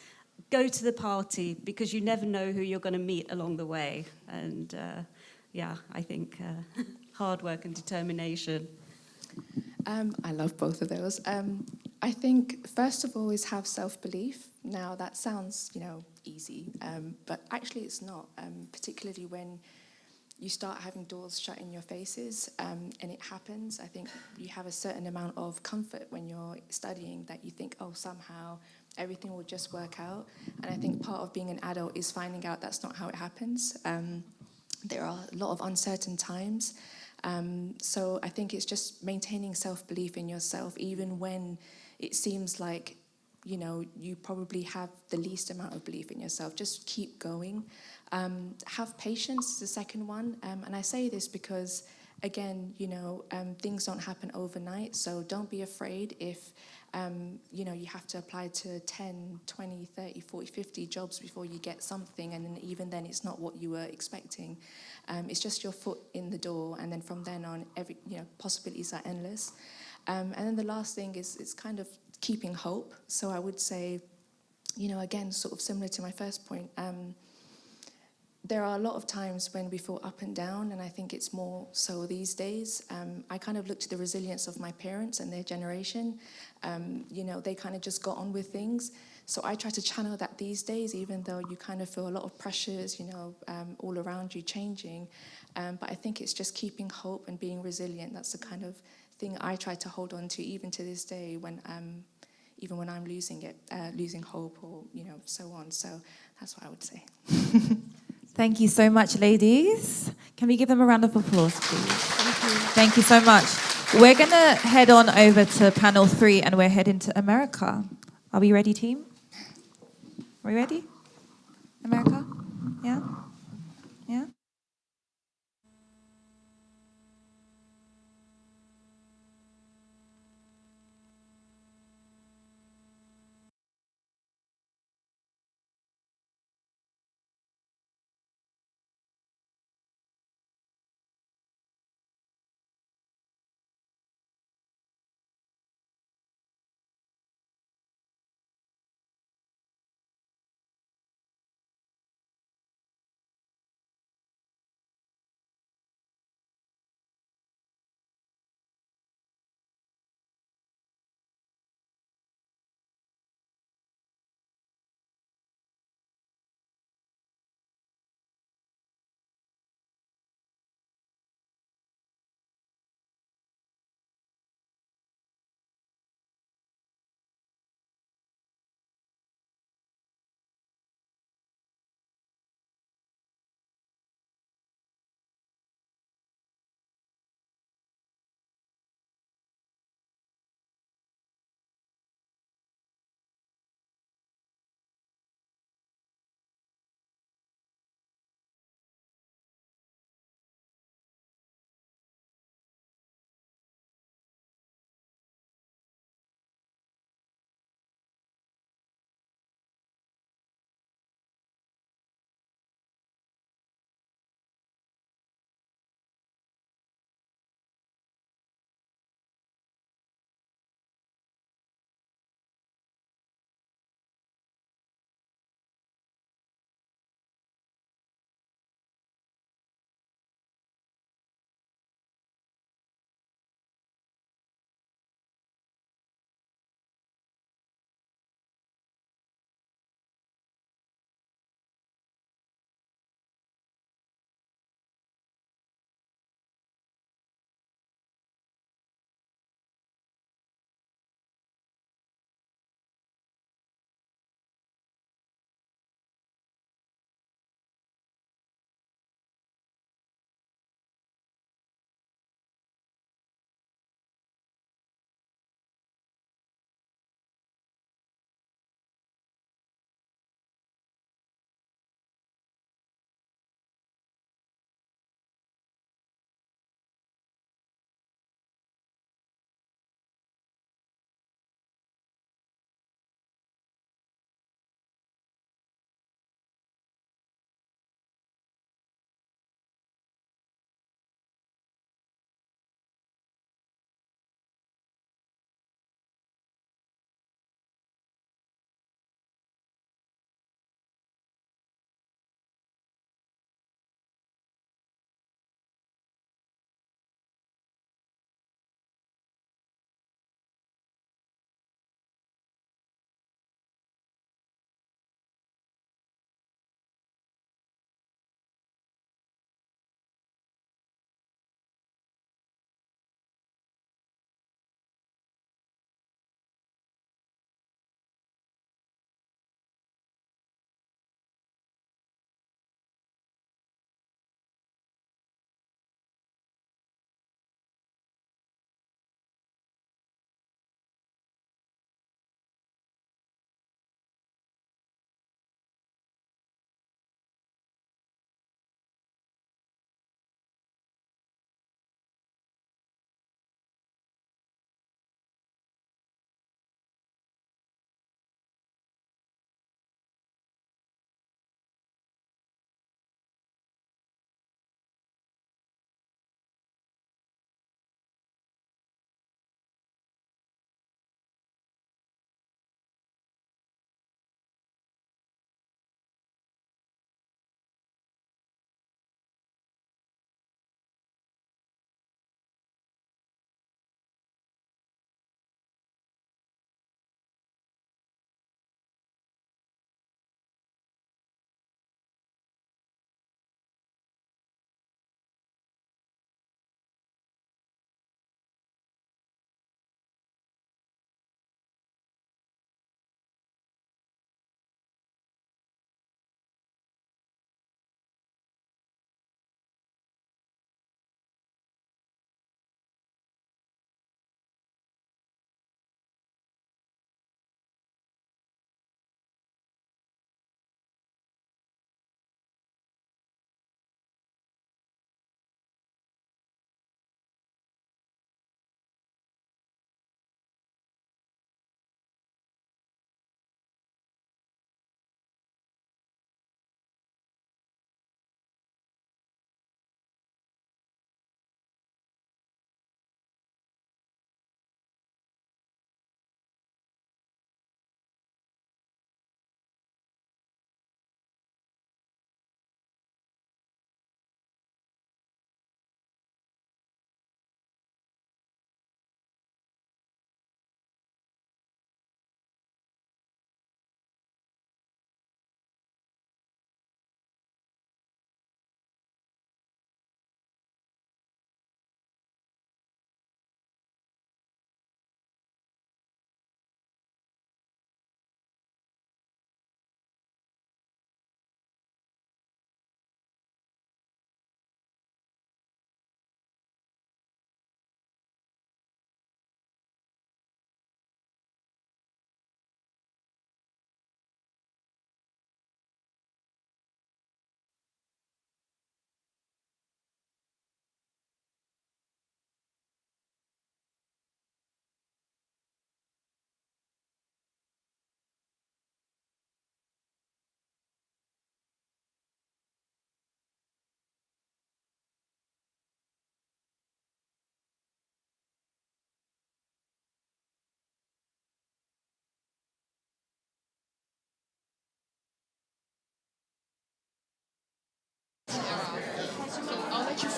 "Go to the party because you never know who you're going to meet along the way." And I think hard work and determination. I love both of those. I think, first of all, is have self-belief. Now, that sounds, easy, but actually it's not, particularly when you start having doors shut in your faces, and it happens. I think you have a certain amount of comfort when you're studying that you think, oh, somehow everything will just work out. And I think part of being an adult is finding out that's not how it happens. There are a lot of uncertain times. So I think it's just maintaining self-belief in yourself, even when it seems like, you probably have the least amount of belief in yourself. Just keep going. Have patience is the second one. And I say this because, again, things don't happen overnight. So don't be afraid if, you have to apply to 10, 20, 30, 40, 50 jobs before you get something. And then even then it's not what you were expecting. It's just your foot in the door. And then from then on, possibilities are endless. And then the last thing is it's kind of keeping hope. So I would say, again, sort of similar to my first point, there are a lot of times when we feel up and down, and I think it's more so these days. I kind of look to the resilience of my parents and their generation. They kind of just got on with things. So I try to channel that these days, even though you kind of feel a lot of pressures, all around you changing. But I think it's just keeping hope and being resilient. That's the kind of thing I try to hold on to, even to this day, when even when I'm losing hope, or so on. So that's what I would say. Thank you so much, ladies. Can we give them a round of applause, please? Thank you. Thank you so much. We're going to head on over to panel 3, and we're heading to America. Are we ready, team? Are we ready? America? Yeah? Yeah?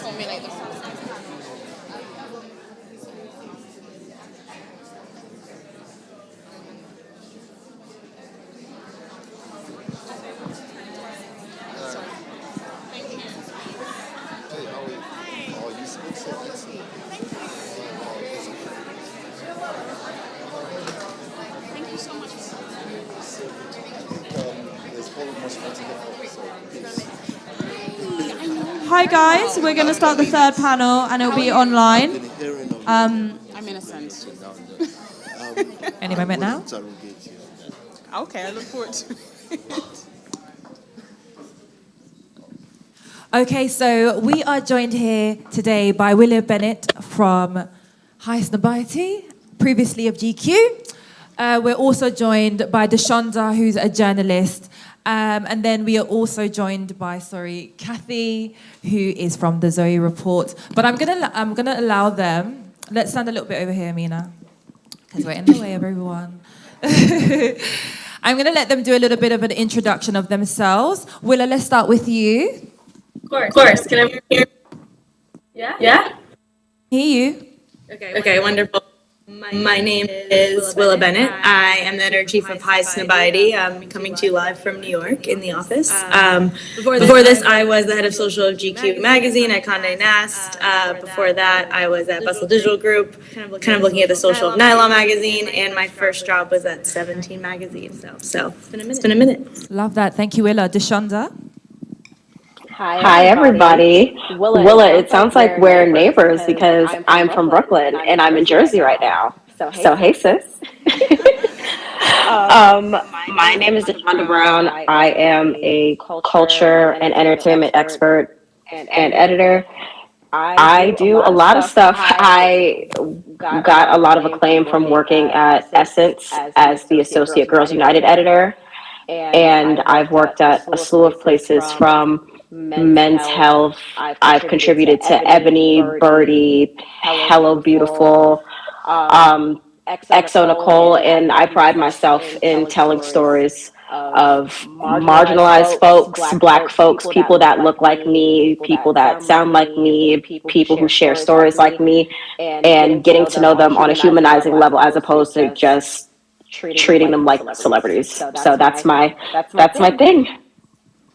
formulate the Hi guys, we're going to start the third panel and it'll be online. I'm innocent. Any moment now. Okay, I look forward to it. Okay, so we are joined here today by Willa Bennett from Highsnobiety, previously of GQ. We're also joined by Deshonda, who's a journalist. And then we are also joined by, Kathy, who is from the Zoe Report. But I'm gonna allow them. Let's stand a little bit over here, Mina, because we're in the way of everyone. I'm gonna let them do a little bit of an introduction of themselves. Willa, let's start with you. Of course. Can everyone hear? Yeah? Hear you. Okay, wonderful. My name is Willa Bennett. I am the editor-in-chief of Highsnobiety. I'm coming to you live from New York in the office. Before this, I was the head of social of GQ Magazine at Condé Nast. Before that, I was at Bustle Digital Group, kind of looking at the social of Nylon Magazine, and my first job was at 17 Magazine. So it's been a minute. Love that. Thank you, Willa. Deshonda. Hi, everybody. Willa, it sounds like we're neighbors because I'm from Brooklyn and I'm in Jersey right now. So hey, sis. My name is Deshonda Brown. I am a culture and entertainment expert and editor. I do a lot of stuff. I got a lot of acclaim from working at Essence as the Associate Girls United editor. And I've worked at a slew of places from Men's Health. I've contributed to Ebony, Birdie, Hello Beautiful, XO Nicole, and I pride myself in telling stories of marginalized folks, Black folks, people that look like me, people that sound like me, people who share stories like me, and getting to know them on a humanizing level as opposed to just treating them like celebrities. So that's my thing.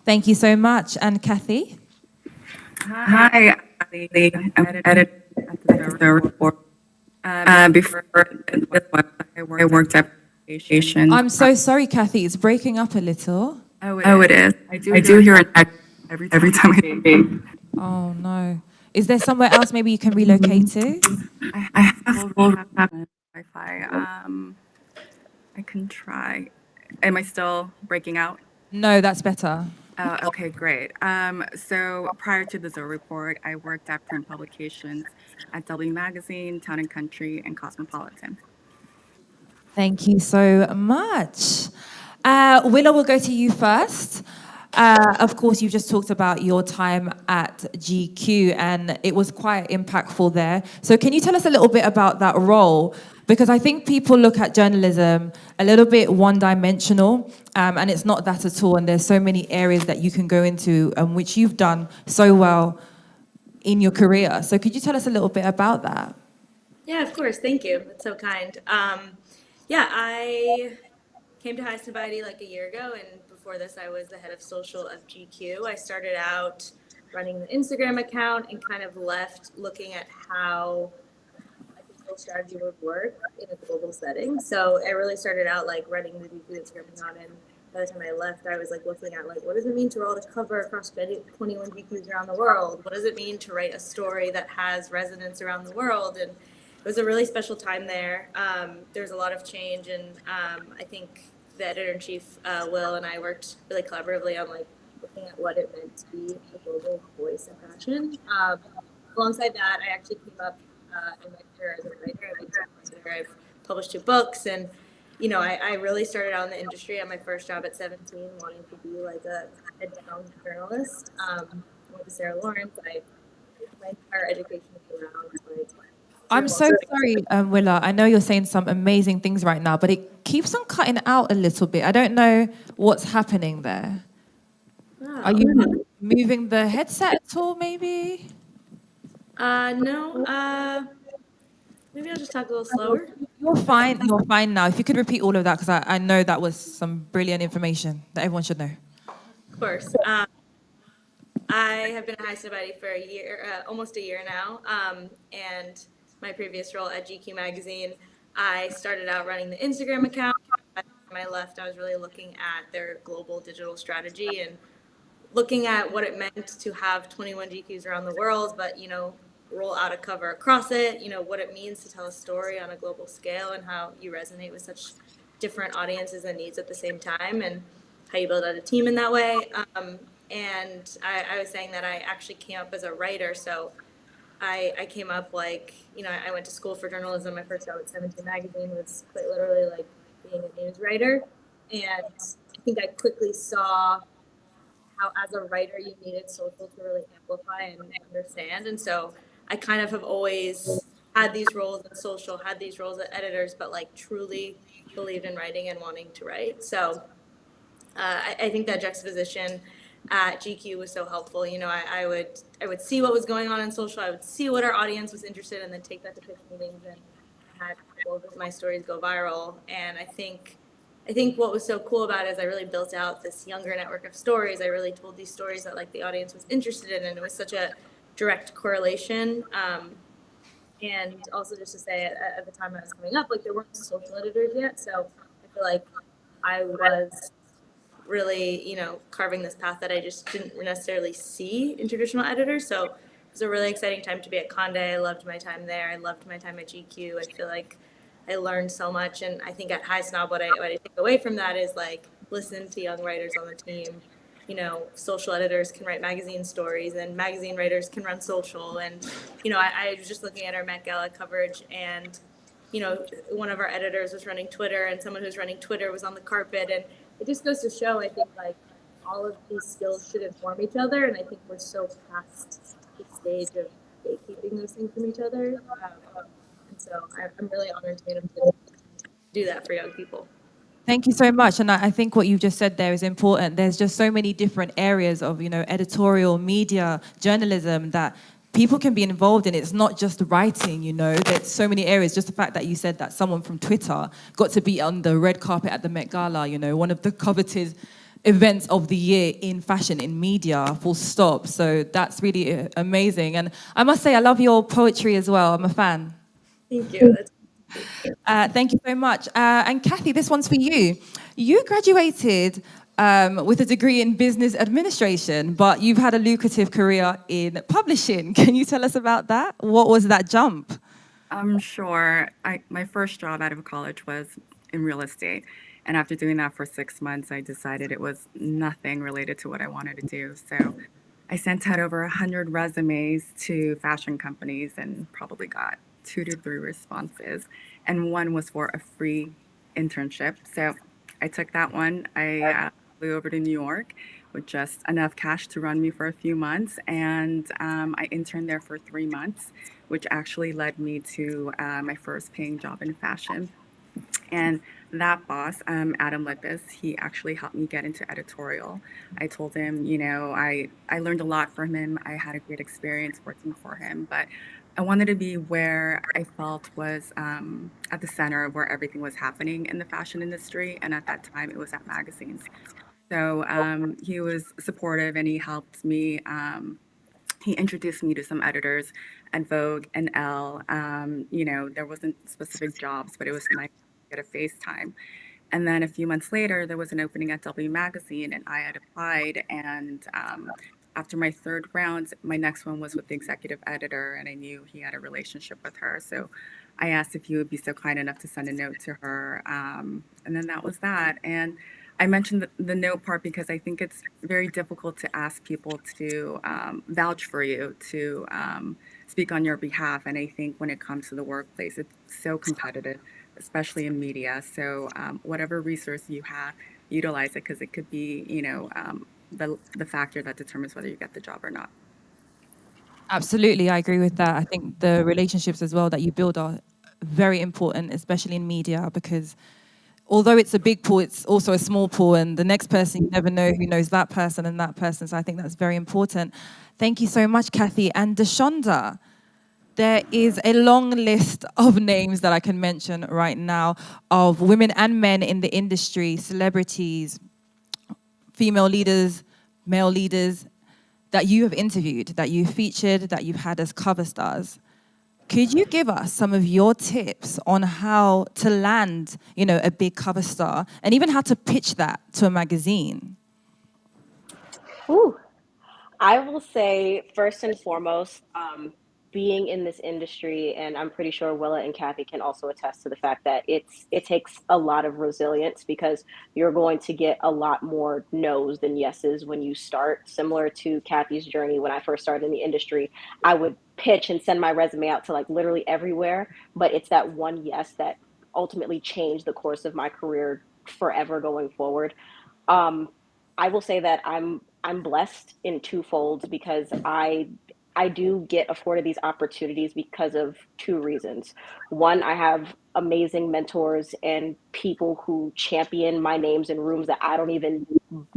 Thank you so much. And Kathy? Hi, I'm editor at the report. Before this one, I worked at Publication. I'm so sorry, Kathy. It's breaking up a little. Oh, it is. I do hear an echo every time I speak. Oh, no. Is there somewhere else maybe you can relocate to? I have full Wi-Fi. I can try. Am I still breaking out? No, that's better. Okay, great. So prior to the Zoe Report, I worked at print publications at W Magazine, Town and Country, and Cosmopolitan. Thank you so much. Willa, we'll go to you first. Of course, you just talked about your time at GQ, and it was quite impactful there. So can you tell us a little bit about that role? Because I think people look at journalism a little bit one-dimensional, and it's not that at all. And there's so many areas that you can go into, which you've done so well in your career. So could you tell us a little bit about that? Yeah, of course. Thank you. That's so kind. I came to Highsnobiety like a year ago, and before this, I was the head of social of GQ. I started out running the Instagram account and kind of left looking at how strategy would work in a global setting. So I really started out like running the GQ Instagram account, and by the time I left, I was like looking at like, what does it mean to roll a cover across 21 GQs around the world? What does it mean to write a story that has resonance around the world? And it was a really special time there. There's a lot of change, and I think the editor-in-chief, Will, and I worked really collaboratively on like looking at what it meant to be a global voice in fashion. Alongside that, I actually came up in my career as a writer. I've published 2 books, and you know, I really started out in the industry at my first job at 17, wanting to be like a head-down journalist. Went to Sarah Lawrence. My entire education was around like. I'm so sorry, Willa. I know you're saying some amazing things right now, but it keeps on cutting out a little bit. I don't know what's happening there. Are you moving the headset at all, maybe? No, maybe I'll just talk a little slower. You're fine. You're fine now. If you could repeat all of that, because I know that was some brilliant information that everyone should know. Of course. I have been a High Snobody for a year, almost a year now. And my previous role at GQ Magazine, I started out running the Instagram account. By the time I left, I was really looking at their global digital strategy and looking at what it meant to have 21 GQs around the world, but, you know, roll out a cover across it, you know, what it means to tell a story on a global scale and how you resonate with such different audiences and needs at the same time, and how you build out a team in that way. And I was saying that I actually came up as a writer. So I came up like, you know, I went to school for journalism. My first job at 17 Magazine was quite literally like being a news writer. And I think I quickly saw how as a writer you needed social to really amplify and understand. And so I kind of have always had these roles in social, had these roles as editors, but like truly believed in writing and wanting to write. So I think that juxtaposition at GQ was so helpful. You know, I would see what was going on in social. I would see what our audience was interested in, and then take that to pitch meetings and had both of my stories go viral. And I think what was so cool about it is I really built out this younger network of stories. I really told these stories that like the audience was interested in, and it was such a direct correlation. And also just to say at the time I was coming up, like there weren't social editors yet. So I feel like I was really, you know, carving this path that I just didn't necessarily see in traditional editors. So it was a really exciting time to be at Conde. I loved my time there. I loved my time at GQ. I feel like I learned so much. And I think at High Snob, what I take away from that is like, listen to young writers on the team. You know, social editors can write magazine stories and magazine writers can run social. And, you know, I was just looking at our Met Gala coverage, and, you know, one of our editors was running Twitter, and someone who's running Twitter was on the carpet. And it just goes to show, I think, like, all of these skills should inform each other. And I think we're so past the stage of gatekeeping those things from each other. And so I'm really honored to be able to do that for young people. Thank you so much. And I think what you've just said there is important. There's just so many different areas of, you know, editorial, media, journalism that people can be involved in. It's not just writing, you know. There's so many areas. Just the fact that you said that someone from Twitter got to be on the red carpet at the Met Gala, you know, one of the coveted events of the year in fashion, in media, full stop. So that's really amazing. And I must say, I love your poetry as well. I'm a fan. Thank you. Thank you so much. And Kathy, this one's for you. You graduated with a degree in business administration, but you've had a lucrative career in publishing. Can you tell us about that? What was that jump? Sure. My first job out of college was in real estate. And after doing that for 6 months, I decided it was nothing related to what I wanted to do. So I sent out over 100 resumes to fashion companies and probably got 2 to 3 responses, and one was for a free internship. So I took that one. I flew over to New York with just enough cash to run me for a few months, and I interned there for 3 months, which actually led me to my first paying job in fashion. And that boss, Adam Lippis, he actually helped me get into editorial. I told him, you know, I learned a lot from him. I had a great experience working for him, but I wanted to be where I felt was at the center of where everything was happening in the fashion industry. And at that time, it was at magazines. So he was supportive, and he helped me. He introduced me to some editors at Vogue and Elle. You know, there wasn't specific jobs, but it was nice to get a FaceTime. And then a few months later, there was an opening at W Magazine, and I had applied. And after my 3rd round, my next one was with the executive editor, and I knew he had a relationship with her. So I asked if he would be so kind enough to send a note to her. And then that was that. And I mentioned the note part because I think it's very difficult to ask people to vouch for you, to speak on your behalf. And I think when it comes to the workplace, it's so competitive, especially in media. So whatever resource you have, utilize it, because it could be, you know, the factor that determines whether you get the job or not. Absolutely, I agree with that. I think the relationships as well that you build are very important, especially in media, because although it's a big pool, it's also a small pool, and the next person, you never know who knows that person and that person. So I think that's very important. Thank you so much, Kathy. And Deshonda, there is a long list of names that I can mention right now of women and men in the industry, celebrities, female leaders, male leaders that you have interviewed, that you've featured, that you've had as cover stars. Could you give us some of your tips on how to land, a big cover star, and even how to pitch that to a magazine? Ooh, I will say first and foremost, being in this industry, and I'm pretty sure Willa and Kathy can also attest to the fact that it takes a lot of resilience because you're going to get a lot more no's than yeses when you start. Similar to Kathy's journey when I first started in the industry, I would pitch and send my resume out to like literally everywhere, but it's that one yes that ultimately changed the course of my career forever going forward. I will say that I'm blessed in twofold because I do get afforded these opportunities because of two reasons. One, I have amazing mentors and people who champion my names in rooms that I don't even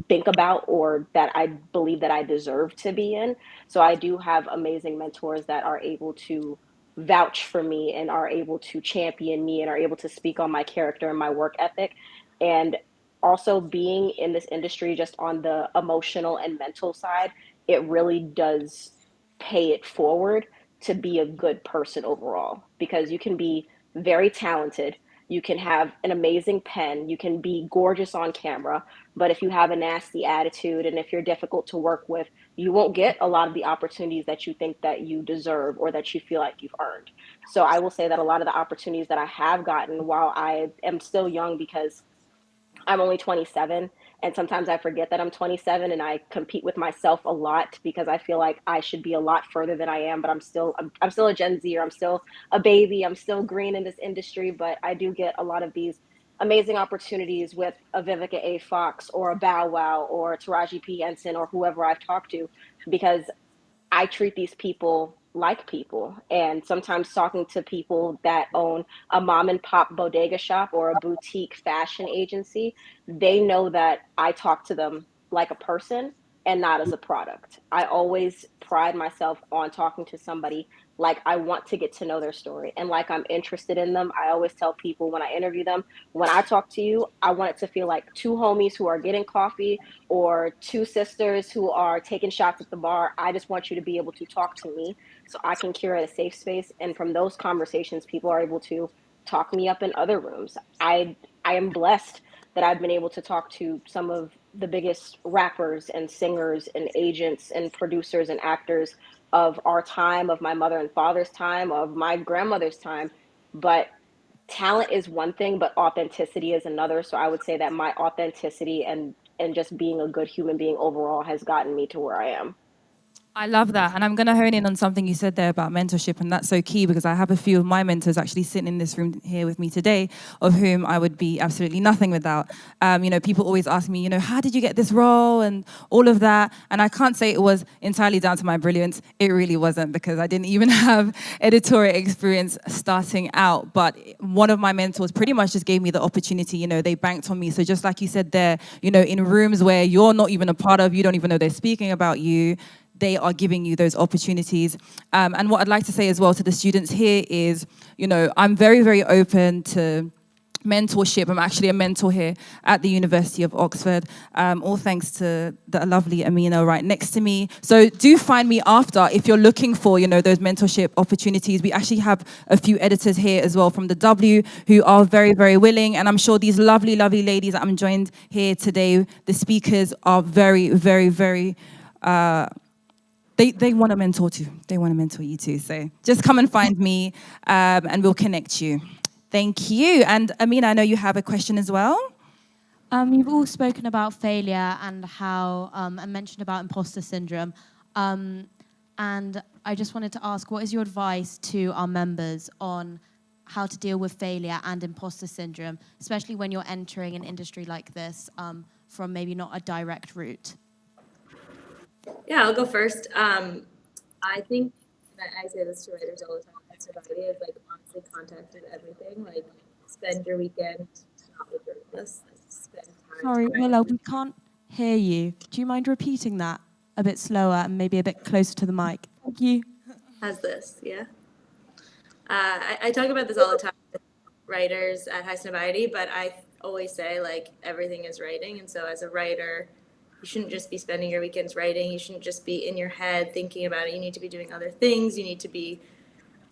think about or that I believe that I deserve to be in. So I do have amazing mentors that are able to vouch for me and are able to champion me and are able to speak on my character and my work ethic. And also being in this industry just on the emotional and mental side, it really does pay it forward to be a good person overall because you can be very talented, you can have an amazing pen, you can be gorgeous on camera, but if you have a nasty attitude and if you're difficult to work with, you won't get a lot of the opportunities that you think that you deserve or that you feel like you've earned. So I will say that a lot of the opportunities that I have gotten while I am still young because I'm only 27, and sometimes I forget that I'm 27, and I compete with myself a lot because I feel like I should be a lot further than I am. But I'm still a Gen Zer. I'm still a baby. I'm still green in this industry. But I do get a lot of these amazing opportunities with a Vivica A. Fox or a Bow Wow or Taraji P. Henson or whoever I've talked to because I treat these people like people. And sometimes talking to people that own a mom and pop bodega shop or a boutique fashion agency, they know that I talk to them like a person and not as a product. I always pride myself on talking to somebody like I want to get to know their story and like I'm interested in them. I always tell people when I interview them, when I talk to you, I want it to feel like two homies who are getting coffee or two sisters who are taking shots at the bar. I just want you to be able to talk to me so I can curate a safe space. And from those conversations, people are able to talk me up in other rooms. I am blessed that I've been able to talk to some of the biggest rappers and singers and agents and producers and actors of our time, of my mother and father's time, of my grandmother's time. But talent is one thing, but authenticity is another. So I would say that my authenticity and just being a good human being overall has gotten me to where I am. I love that. And I'm going to hone in on something you said there about mentorship. And that's so key because I have a few of my mentors actually sitting in this room here with me today, of whom I would be absolutely nothing without. People always ask me, how did you get this role and all of that? And I can't say it was entirely down to my brilliance. It really wasn't because I didn't even have editorial experience starting out. But one of my mentors pretty much just gave me the opportunity. They banked on me. So just like you said there, in rooms where you're not even a part of, you don't even know they're speaking about you, they are giving you those opportunities. And what I'd like to say as well to the students here is, I'm very, very open to mentorship. I'm actually a mentor here at the University of Oxford, all thanks to the lovely Amina right next to me. So do find me after if you're looking for, those mentorship opportunities. We actually have a few editors here as well from the W who are very, very willing. And I'm sure these lovely, lovely ladies that I'm joined here today, the speakers are very, very, very, They want to mentor too. They want to mentor you too. So just come and find me and we'll connect you. Thank you. And Amina, I know you have a question as well. You've all spoken about failure and how, and mentioned about imposter syndrome. And I just wanted to ask, what is your advice to our members on how to deal with failure and imposter syndrome, especially when you're entering an industry like this from maybe not a direct route? Yeah, I'll go first. I think, and I say this to writers all the time, that's about it is like honestly contact with everything. Like spend your weekend not with journalists. Spend time. Sorry, Willow, we can't hear you. Do you mind repeating that a bit slower and maybe a bit closer to the mic? Thank you. How's this? Yeah. I talk about this all the time with writers at Highsnobiety, but I always say like everything is writing. And so as a writer, you shouldn't just be spending your weekends writing. You shouldn't just be in your head thinking about it. You need to be doing other things. You need to be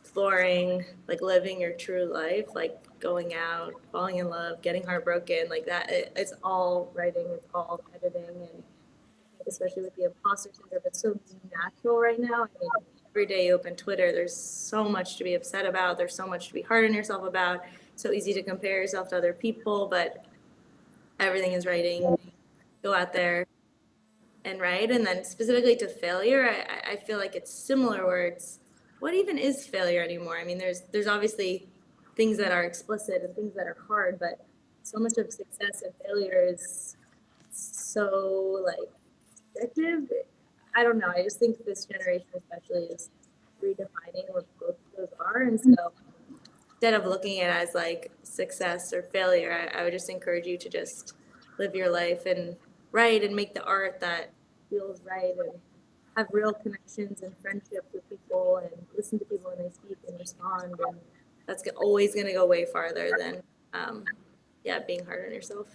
exploring, like living your true life, like going out, falling in love, getting heartbroken, like that. It's all writing, it's all editing, and especially with the imposter syndrome, it's so natural right now. I mean, every day you open Twitter, there's so much to be upset about. There's so much to be hard on yourself about. So easy to compare yourself to other people, but everything is writing. Go out there and write. And then specifically to failure, I feel like it's similar where it's, what even is failure anymore? I mean, there's obviously things that are explicit and things that are hard, but so much of success and failure is so like subjective. I don't know. I just think this generation especially is redefining what both of those are. And so instead of looking at it as like success or failure, I would just encourage you to just live your life and write and make the art that feels right and have real connections and friendships with people and listen to people when they speak and respond. And that's always going to go way farther than, being hard on yourself.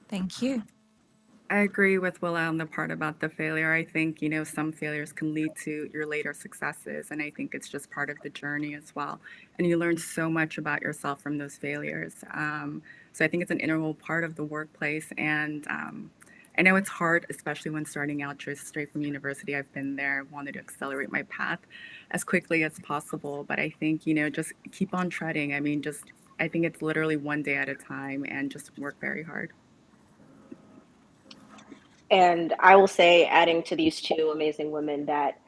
Thank you. I agree with Willa on the part about the failure. I think, some failures can lead to your later successes. And I think it's just part of the journey as well. And you learn so much about yourself from those failures. So I think it's an integral part of the workplace. And I know it's hard, especially when starting out just straight from university. I've been there, wanted to accelerate my path as quickly as possible. But I think, just keep on treading. I mean, I think it's literally one day at a time and just work very hard. And I will say, adding to these two amazing women, that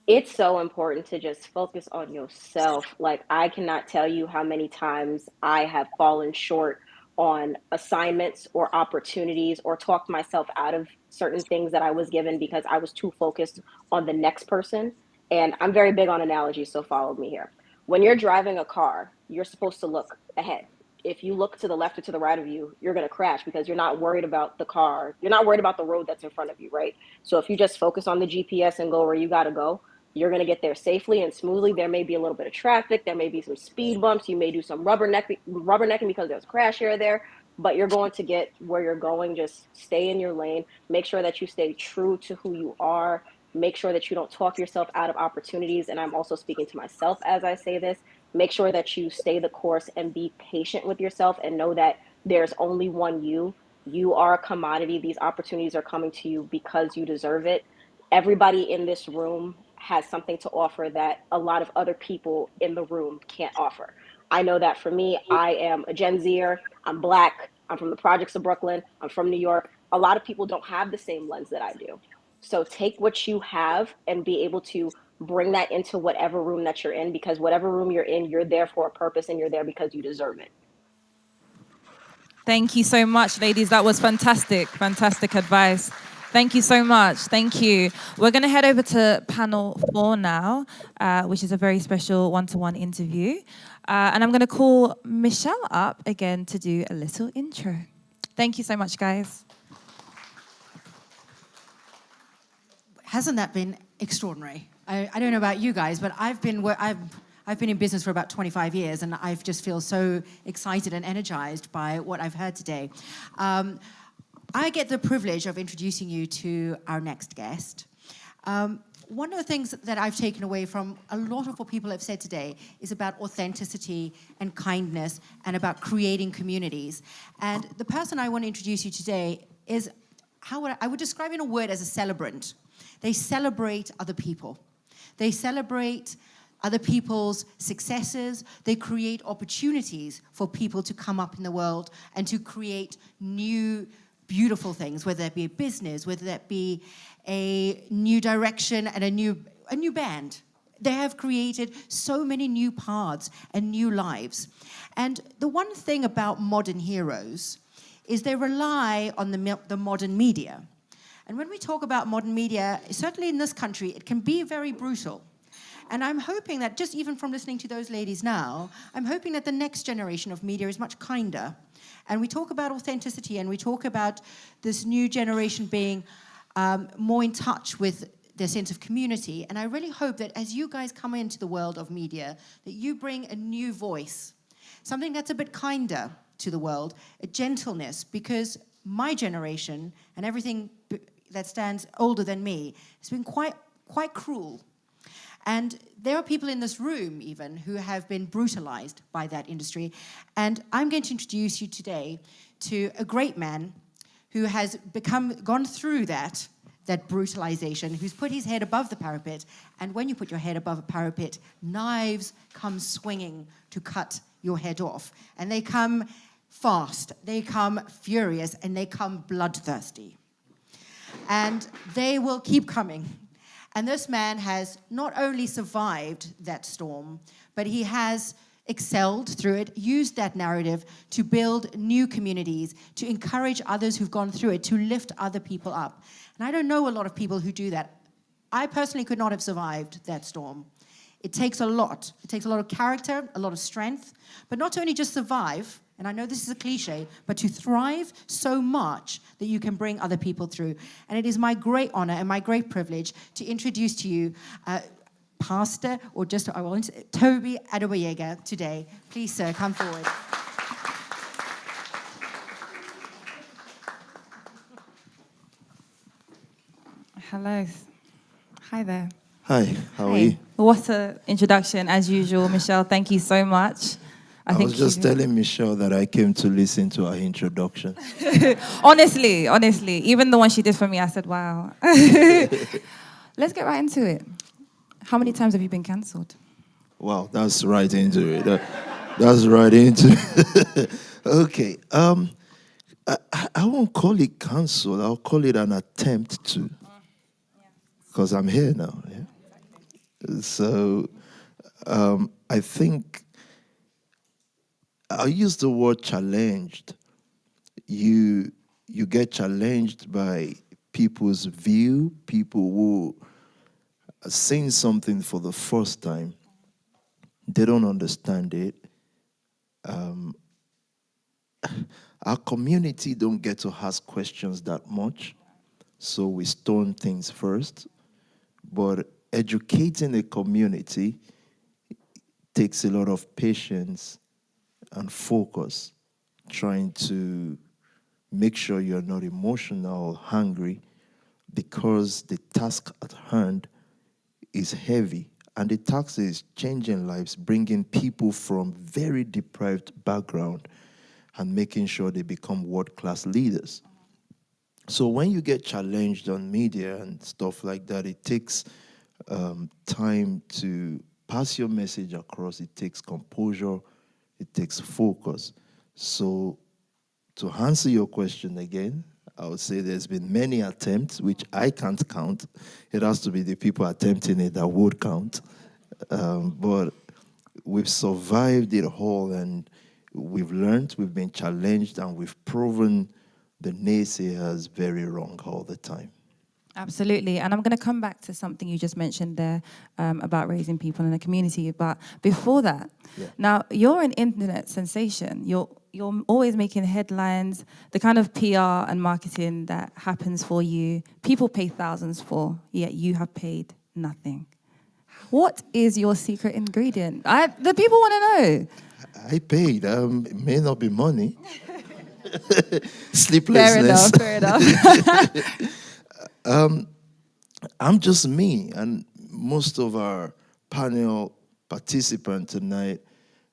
it's so important to just focus on yourself. Like, I cannot tell you how many times I have fallen short on assignments or opportunities or talked myself out of certain things that I was given because I was too focused on the next person. And I'm very big on analogies, so follow me here. When you're driving a car, you're supposed to look ahead. If you look to the left or to the right of you, you're going to crash because you're not worried about the car. You're not worried about the road that's in front of you, right? So if you just focus on the GPS and go where you got to go, you're going to get there safely and smoothly. There may be a little bit of traffic. There may be some speed bumps. You may do some rubbernecking because there's a crash here or there, but you're going to get where you're going. Just stay in your lane. Make sure that you stay true to who you are. Make sure that you don't talk yourself out of opportunities. And I'm also speaking to myself as I say this. Make sure that you stay the course and be patient with yourself and know that there's only one you. You are a commodity. These opportunities are coming to you because you deserve it. Everybody in this room has something to offer that a lot of other people in the room can't offer. I know that for me, I am a Gen Zer. I'm Black. I'm from the projects of Brooklyn. I'm from New York. A lot of people don't have the same lens that I do. So take what you have and be able to bring that into whatever room that you're in, because whatever room you're in, you're there for a purpose and you're there because you deserve it. Thank you so much, ladies. That was fantastic. Fantastic advice. Thank you so much. Thank you. We're going to head over to panel 4 now, which is a very special one-to-one interview. And I'm going to call Michelle up again to do a little intro. Thank you so much, guys. Hasn't that been extraordinary? I don't know about you guys, but I've been in business for about 25 years, and I just feel so excited and energized by what I've heard today. I get the privilege of introducing you to our next guest. One of the things that I've taken away from a lot of what people have said today is about authenticity and kindness and about creating communities. And the person I want to introduce you today is, I would describe in a word as a celebrant. They celebrate other people. They celebrate other people's successes. They create opportunities for people to come up in the world and to create new, beautiful things, whether that be a business, whether that be a new direction and a new band. They have created so many new paths and new lives. And the one thing about modern heroes is they rely on the modern media. And when we talk about modern media, certainly in this country, it can be very brutal. And I'm hoping that just even from listening to those ladies now, I'm hoping that the next generation of media is much kinder. And we talk about authenticity, and we talk about this new generation being more in touch with their sense of community. And I really hope that as you guys come into the world of media, that you bring a new voice, something that's a bit kinder to the world, a gentleness, because my generation and everything that stands older than me has been quite cruel. And there are people in this room even who have been brutalized by that industry. And I'm going to introduce you today to a great man who has gone through that brutalization, who's put his head above the parapet. And when you put your head above a parapet, knives come swinging to cut your head off. And they come fast, they come furious, and they come bloodthirsty. And they will keep coming. And this man has not only survived that storm, but he has excelled through it, used that narrative to build new communities, to encourage others who've gone through it, to lift other people up. And I don't know a lot of people who do that. I personally could not have survived that storm. It takes a lot. It takes a lot of character, a lot of strength, but not to only just survive, and I know this is a cliche, but to thrive so much that you can bring other people through. And it is my great honor and my great privilege to introduce to you Pastor, or just, I want Toby Adeboyega today. Please, sir, come forward. Hello. Hi there. Hi, how are Hey. you? What an introduction, as usual. Michelle, thank you so much. I was just telling Michelle that I came to listen to her introduction. honestly, even the one she did for me, I said, wow. Let's get right into it. How many times have you been cancelled? Wow, that's right into it. That's right into it. Okay, I won't call it cancel. I'll call it an attempt to. Because I'm here now. Yeah? So I think I'll use the word challenged. You get challenged by people's view, people who are saying something for the first time. They don't understand it. Our community don't get to ask questions that much, so we stone things first. But educating a community takes a lot of patience and focus, trying to make sure you're not emotional or hungry, because the task at hand is heavy. And the task is changing lives, bringing people from very deprived background and making sure they become world-class leaders. So when you get challenged on media and stuff like that, it takes time to pass your message across. It takes composure. It takes focus. So to answer your question again, I would say there's been many attempts, which I can't count. It has to be the people attempting it that would count. But we've survived it all, and we've learned, we've been challenged, and we've proven the naysayers very wrong all the time. Absolutely. And I'm going to come back to something you just mentioned there about raising people in the community. But before that, now you're an internet sensation. You're always making headlines, the kind of PR and marketing that happens for you. People pay thousands for, yet you have paid nothing. What is your secret ingredient? The people want to know. I paid. It may not be money. Sleeplessness. Fair enough. I'm just me, and most of our panel participants tonight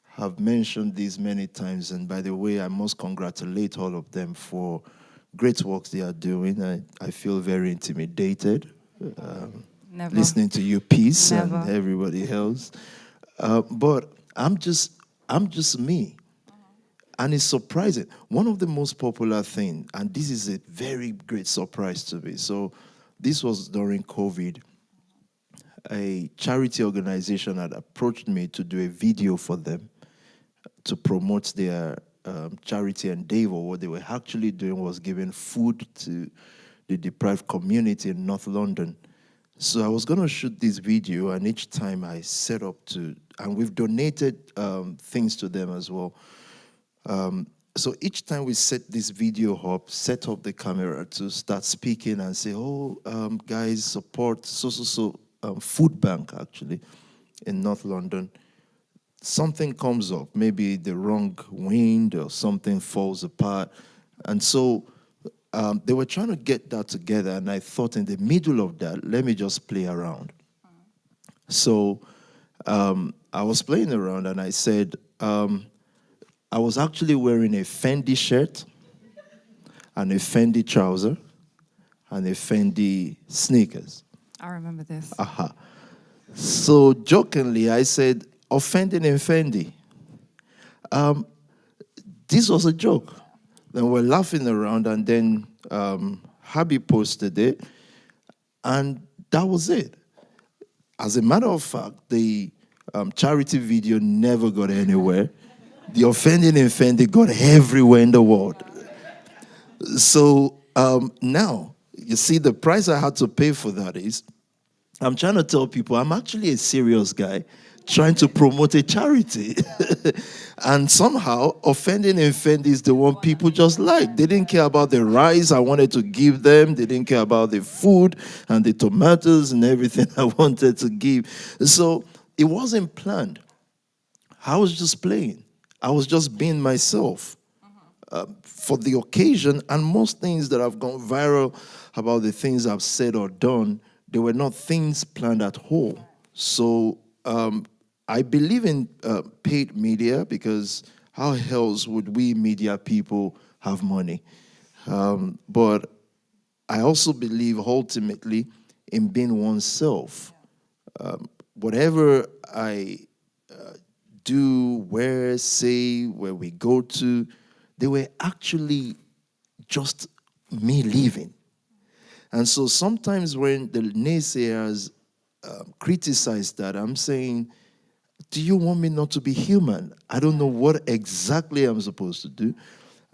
have mentioned this many times, and by the way, I must congratulate all of them for great work they are doing. I feel very intimidated listening to you, Peace, and everybody else. But I'm just me. And it's surprising. One of the most popular things, and this is a very great surprise to me. So this was during COVID. A charity organization had approached me to do a video for them to promote their charity endeavor. What they were actually doing was giving food to the deprived community in North London. So I was going to shoot this video, and each time I set up to, and we've donated things to them as well. So each time we set this video up, set up the camera to start speaking and say, oh, guys, support food bank, actually, in North London. Something comes up, maybe the wrong wind or something falls apart. And so they were trying to get that together, and I thought in the middle of that, let me just play around. So I was playing around, and I said, I was actually wearing a Fendi shirt and a Fendi trouser and a Fendi sneakers. I remember this. Aha. So jokingly, I said, offending in Fendi. This was a joke. Then we're laughing around, and then Habi posted it, and that was it. As a matter of fact, the charity video never got anywhere. The offending in Fendi got everywhere in the world. So now, you see, the price I had to pay for that is, I'm trying to tell people I'm actually a serious guy trying to promote a charity. And somehow, offending in Fendi is the one people just like. They didn't care about the rice I wanted to give them. They didn't care about the food and the tomatoes and everything I wanted to give. So it wasn't planned. I was just playing. I was just being myself for the occasion. And most things that have gone viral about the things I've said or done, they were not things planned at all. So I believe in paid media, because how else would we media people have money? But I also believe ultimately in being oneself. Whatever I do, where, say, where we go to, they were actually just me living. And so sometimes when the naysayers criticize that, I'm saying, do you want me not to be human? I don't know what exactly I'm supposed to do.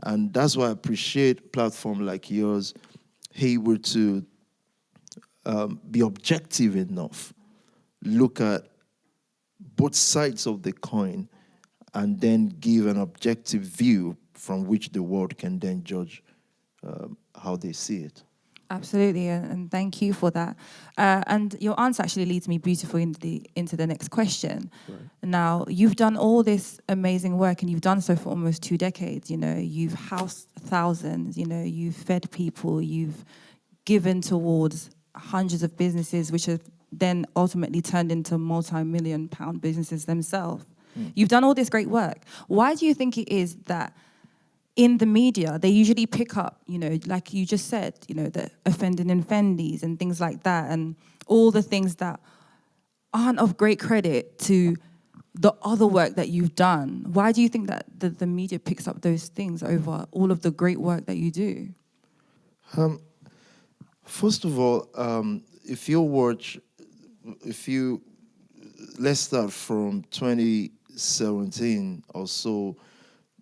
And that's why I appreciate platform like yours, able to be objective enough, look at both sides of the coin, and then give an objective view from which the world can then judge how they see it. Absolutely, and thank you for that. And your answer actually leads me beautifully into the next question. Right. Now, you've done all this amazing work, and you've done so for almost 2 decades. You know, you've housed thousands. You know, you've fed people. You've given towards hundreds of businesses, which have then ultimately turned into multi-million-pound businesses themselves. You've done all this great work. Why do you think it is that in the media, they usually pick up, you know, like you just said, you know, the offending in Fendis and things like that, and all the things that aren't of great credit to the other work that you've done? Why do you think that the media picks up those things over all of the great work that you do? First of all, let's start from 2017 or so,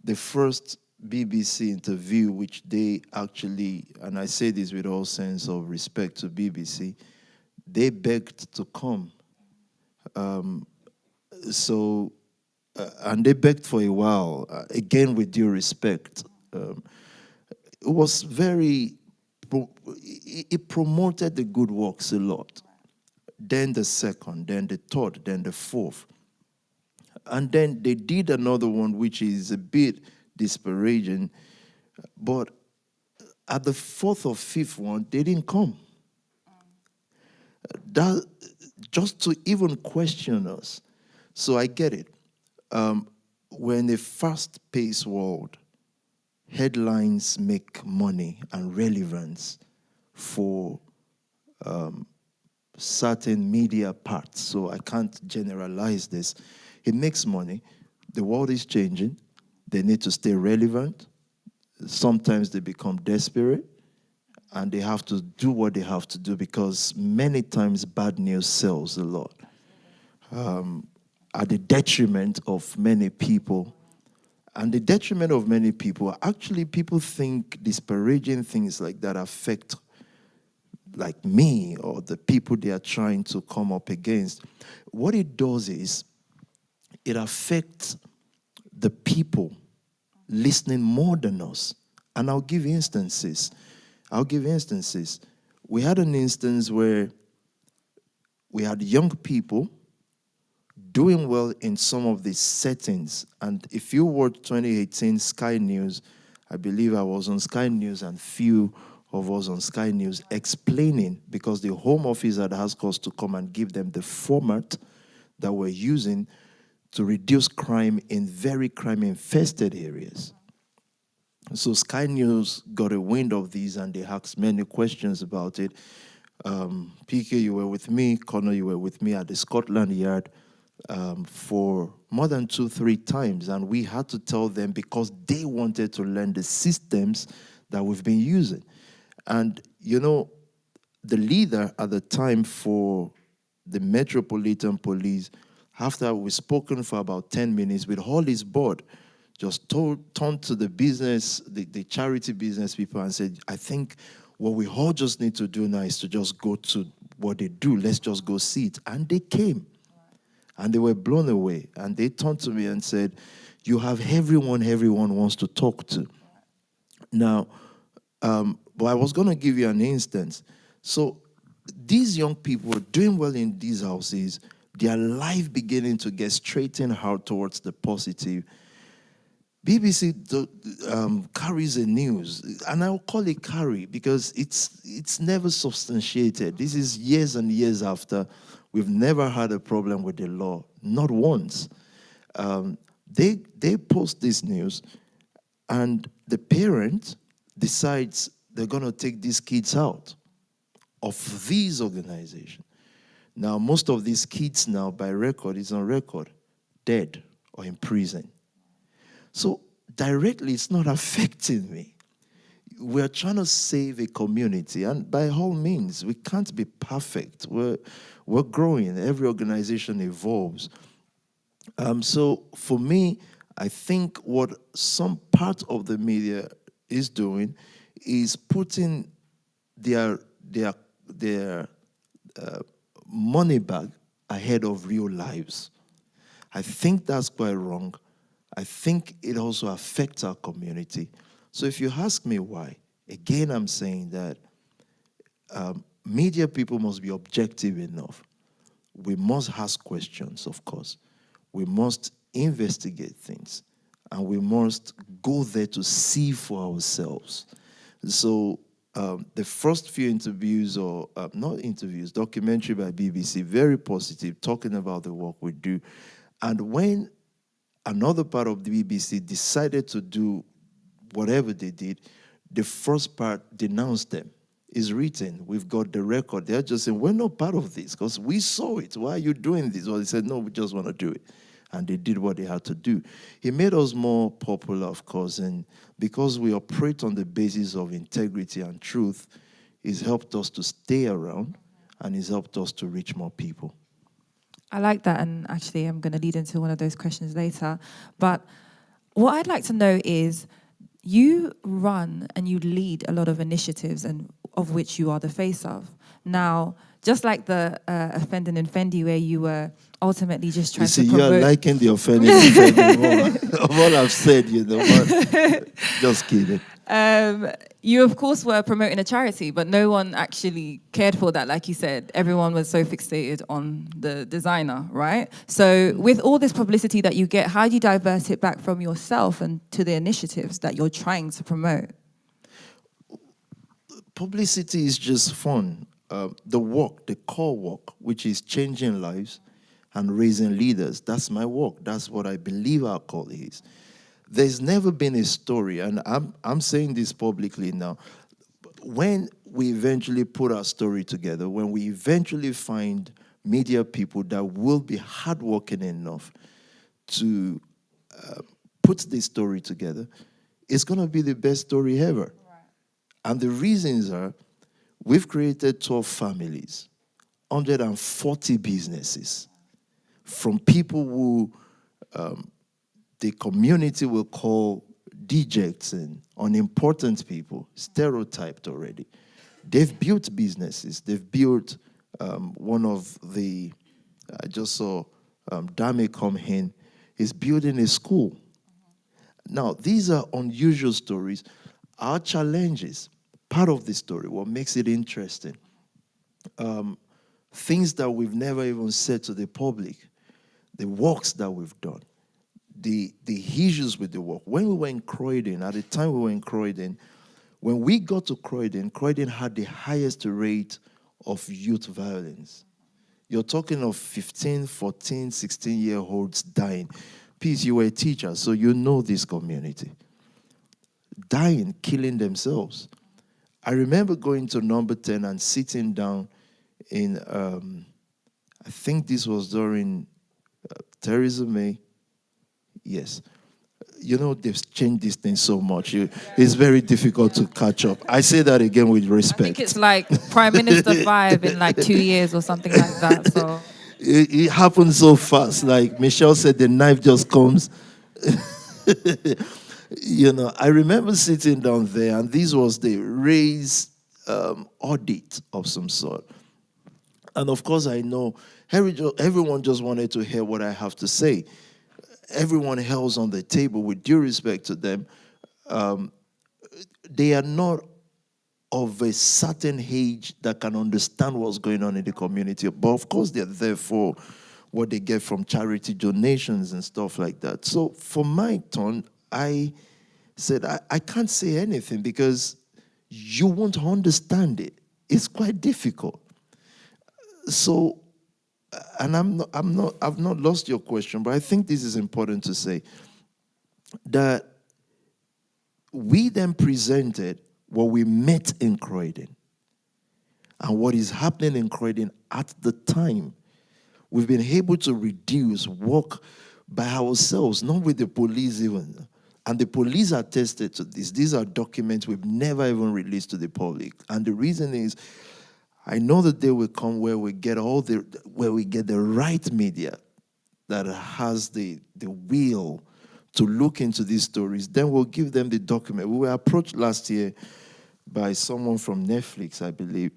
the first BBC interview, which they actually, and I say this with all sense of respect to BBC, they begged to come. And they begged for a while, again with due respect. It was it promoted the good works a lot. Then the second, then the third, then the fourth. And then they did another one, which is a bit disparaging, but at the fourth or fifth one, they didn't come. That, just to even question us. So I get it. We're in a fast-paced world. Headlines make money and relevance for certain media parts, so I can't generalize this. It makes money. The world is changing. They need to stay relevant. Sometimes they become desperate, and they have to do what they have to do, because many times bad news sells a lot, at the detriment of many people. And the detriment of many people, actually people think disparaging things like that affect like me or the people they are trying to come up against. What it does is it affects the people listening more than us. And I'll give instances. We had an instance where we had young people doing well in some of these settings. And if you watch 2018 Sky News, I believe I was on Sky News and few of us on Sky News explaining, because the Home Office had asked us to come and give them the format that we're using to reduce crime in very crime-infested areas. So Sky News got a wind of these and they asked many questions about it. PK, you were with me. Connor, you were with me at the Scotland Yard for more than 2-3 times. And we had to tell them, because they wanted to learn the systems that we've been using. And, you know, the leader at the time for the Metropolitan Police, after we've spoken for about 10 minutes with all his board, just turned to the business, the charity business people and said, I think what we all just need to do now is to just go to what they do. Let's just go see it. And they came. And they were blown away. And they turned to me and said, you have everyone wants to talk to. Now, but I was going to give you an instance. So these young people are doing well in these houses. Their life beginning to get straightened out towards the positive. BBC carries a news, and I'll call it carry because it's never substantiated. This is years and years after. We've never had a problem with the law, not once. They post this news, and the parent decides they're going to take these kids out of these organizations. Now, most of these kids now, by record, is on record, dead or in prison. So directly, it's not affecting me. We're trying to save a community, and by all means, we can't be perfect. We're growing. Every organization evolves. So for me, I think what some part of the media is doing is putting their money bag ahead of real lives. I think that's quite wrong. I think it also affects our community. So if you ask me why, again, I'm saying that media people must be objective enough. We must ask questions, of course. We must investigate things. And we must go there to see for ourselves. So the first few interviews, or not interviews, documentary by BBC, very positive, talking about the work we do. And when another part of the BBC decided to do whatever they did, the first part denounced them. It's written. We've got the record. They're just saying, we're not part of this because we saw it. Why are you doing this? Well, they said, no, we just want to do it. And they did what they had to do. It made us more popular, of course, and because we operate on the basis of integrity and truth, it's helped us to stay around and it's helped us to reach more people. I like that, and actually I'm going to lead into one of those questions later. But what I'd like to know is, you run and you lead a lot of initiatives, and of which you are the face of. Now, just like the Offend and Fendi, where you were ultimately just trying to promote... You're liking the Offend and Fendi more of all I've said, you know, but just kidding. You, of course, were promoting a charity, but no one actually cared for that. Like you said, everyone was so fixated on the designer, right? So with all this publicity that you get, how do you divert it back from yourself and to the initiatives that you're trying to promote? Publicity is just fun. The work, the core work, which is changing lives and raising leaders, that's my work. That's what I believe our call is. There's never been a story, and I'm saying this publicly now, when we eventually put our story together, when we eventually find media people that will be hardworking enough to put this story together, it's going to be the best story ever. Right. And the reasons are, we've created 12 families, 140 businesses, from people who the community will call dejects and unimportant people, stereotyped already. They've built businesses. They've built one of the, I just saw Dame come in, is building a school. Now, these are unusual stories. Our challenges, part of the story, what makes it interesting, things that we've never even said to the public, the works that we've done, the issues with the work. When we were in Croydon, at the time we were in Croydon, when we got to Croydon, Croydon had the highest rate of youth violence. You're talking of 15, 14, 16-year-olds dying. Peace, you were a teacher, so you know this community. Dying, killing themselves. I remember going to Number 10 and sitting down in, I think this was during Theresa May. Yes. You know, they've changed this thing so much. It's very difficult to catch up. I say that again with respect. I think it's like Prime Minister 5 in like 2 years or something like that. So it happens so fast. Like Michelle said, the knife just comes. You know, I remember sitting down there, and this was the raised audit of some sort. And of course, I know everyone just wanted to hear what I have to say. Everyone else on the table, with due respect to them, they are not of a certain age that can understand what's going on in the community. But of course, they're there for what they get from charity donations and stuff like that. So for my turn, I said, I can't say anything because you won't understand it. It's quite difficult. So, and I've not lost your question, but I think this is important to say that we then presented what we met in Croydon and what is happening in Croydon at the time. We've been able to reduce work by ourselves, not with the police even. And the police attested to this. These are documents we've never even released to the public. And the reason is, I know the day will come where we get the right media that has the will to look into these stories. Then we'll give them the document. We were approached last year by someone from Netflix, I believe.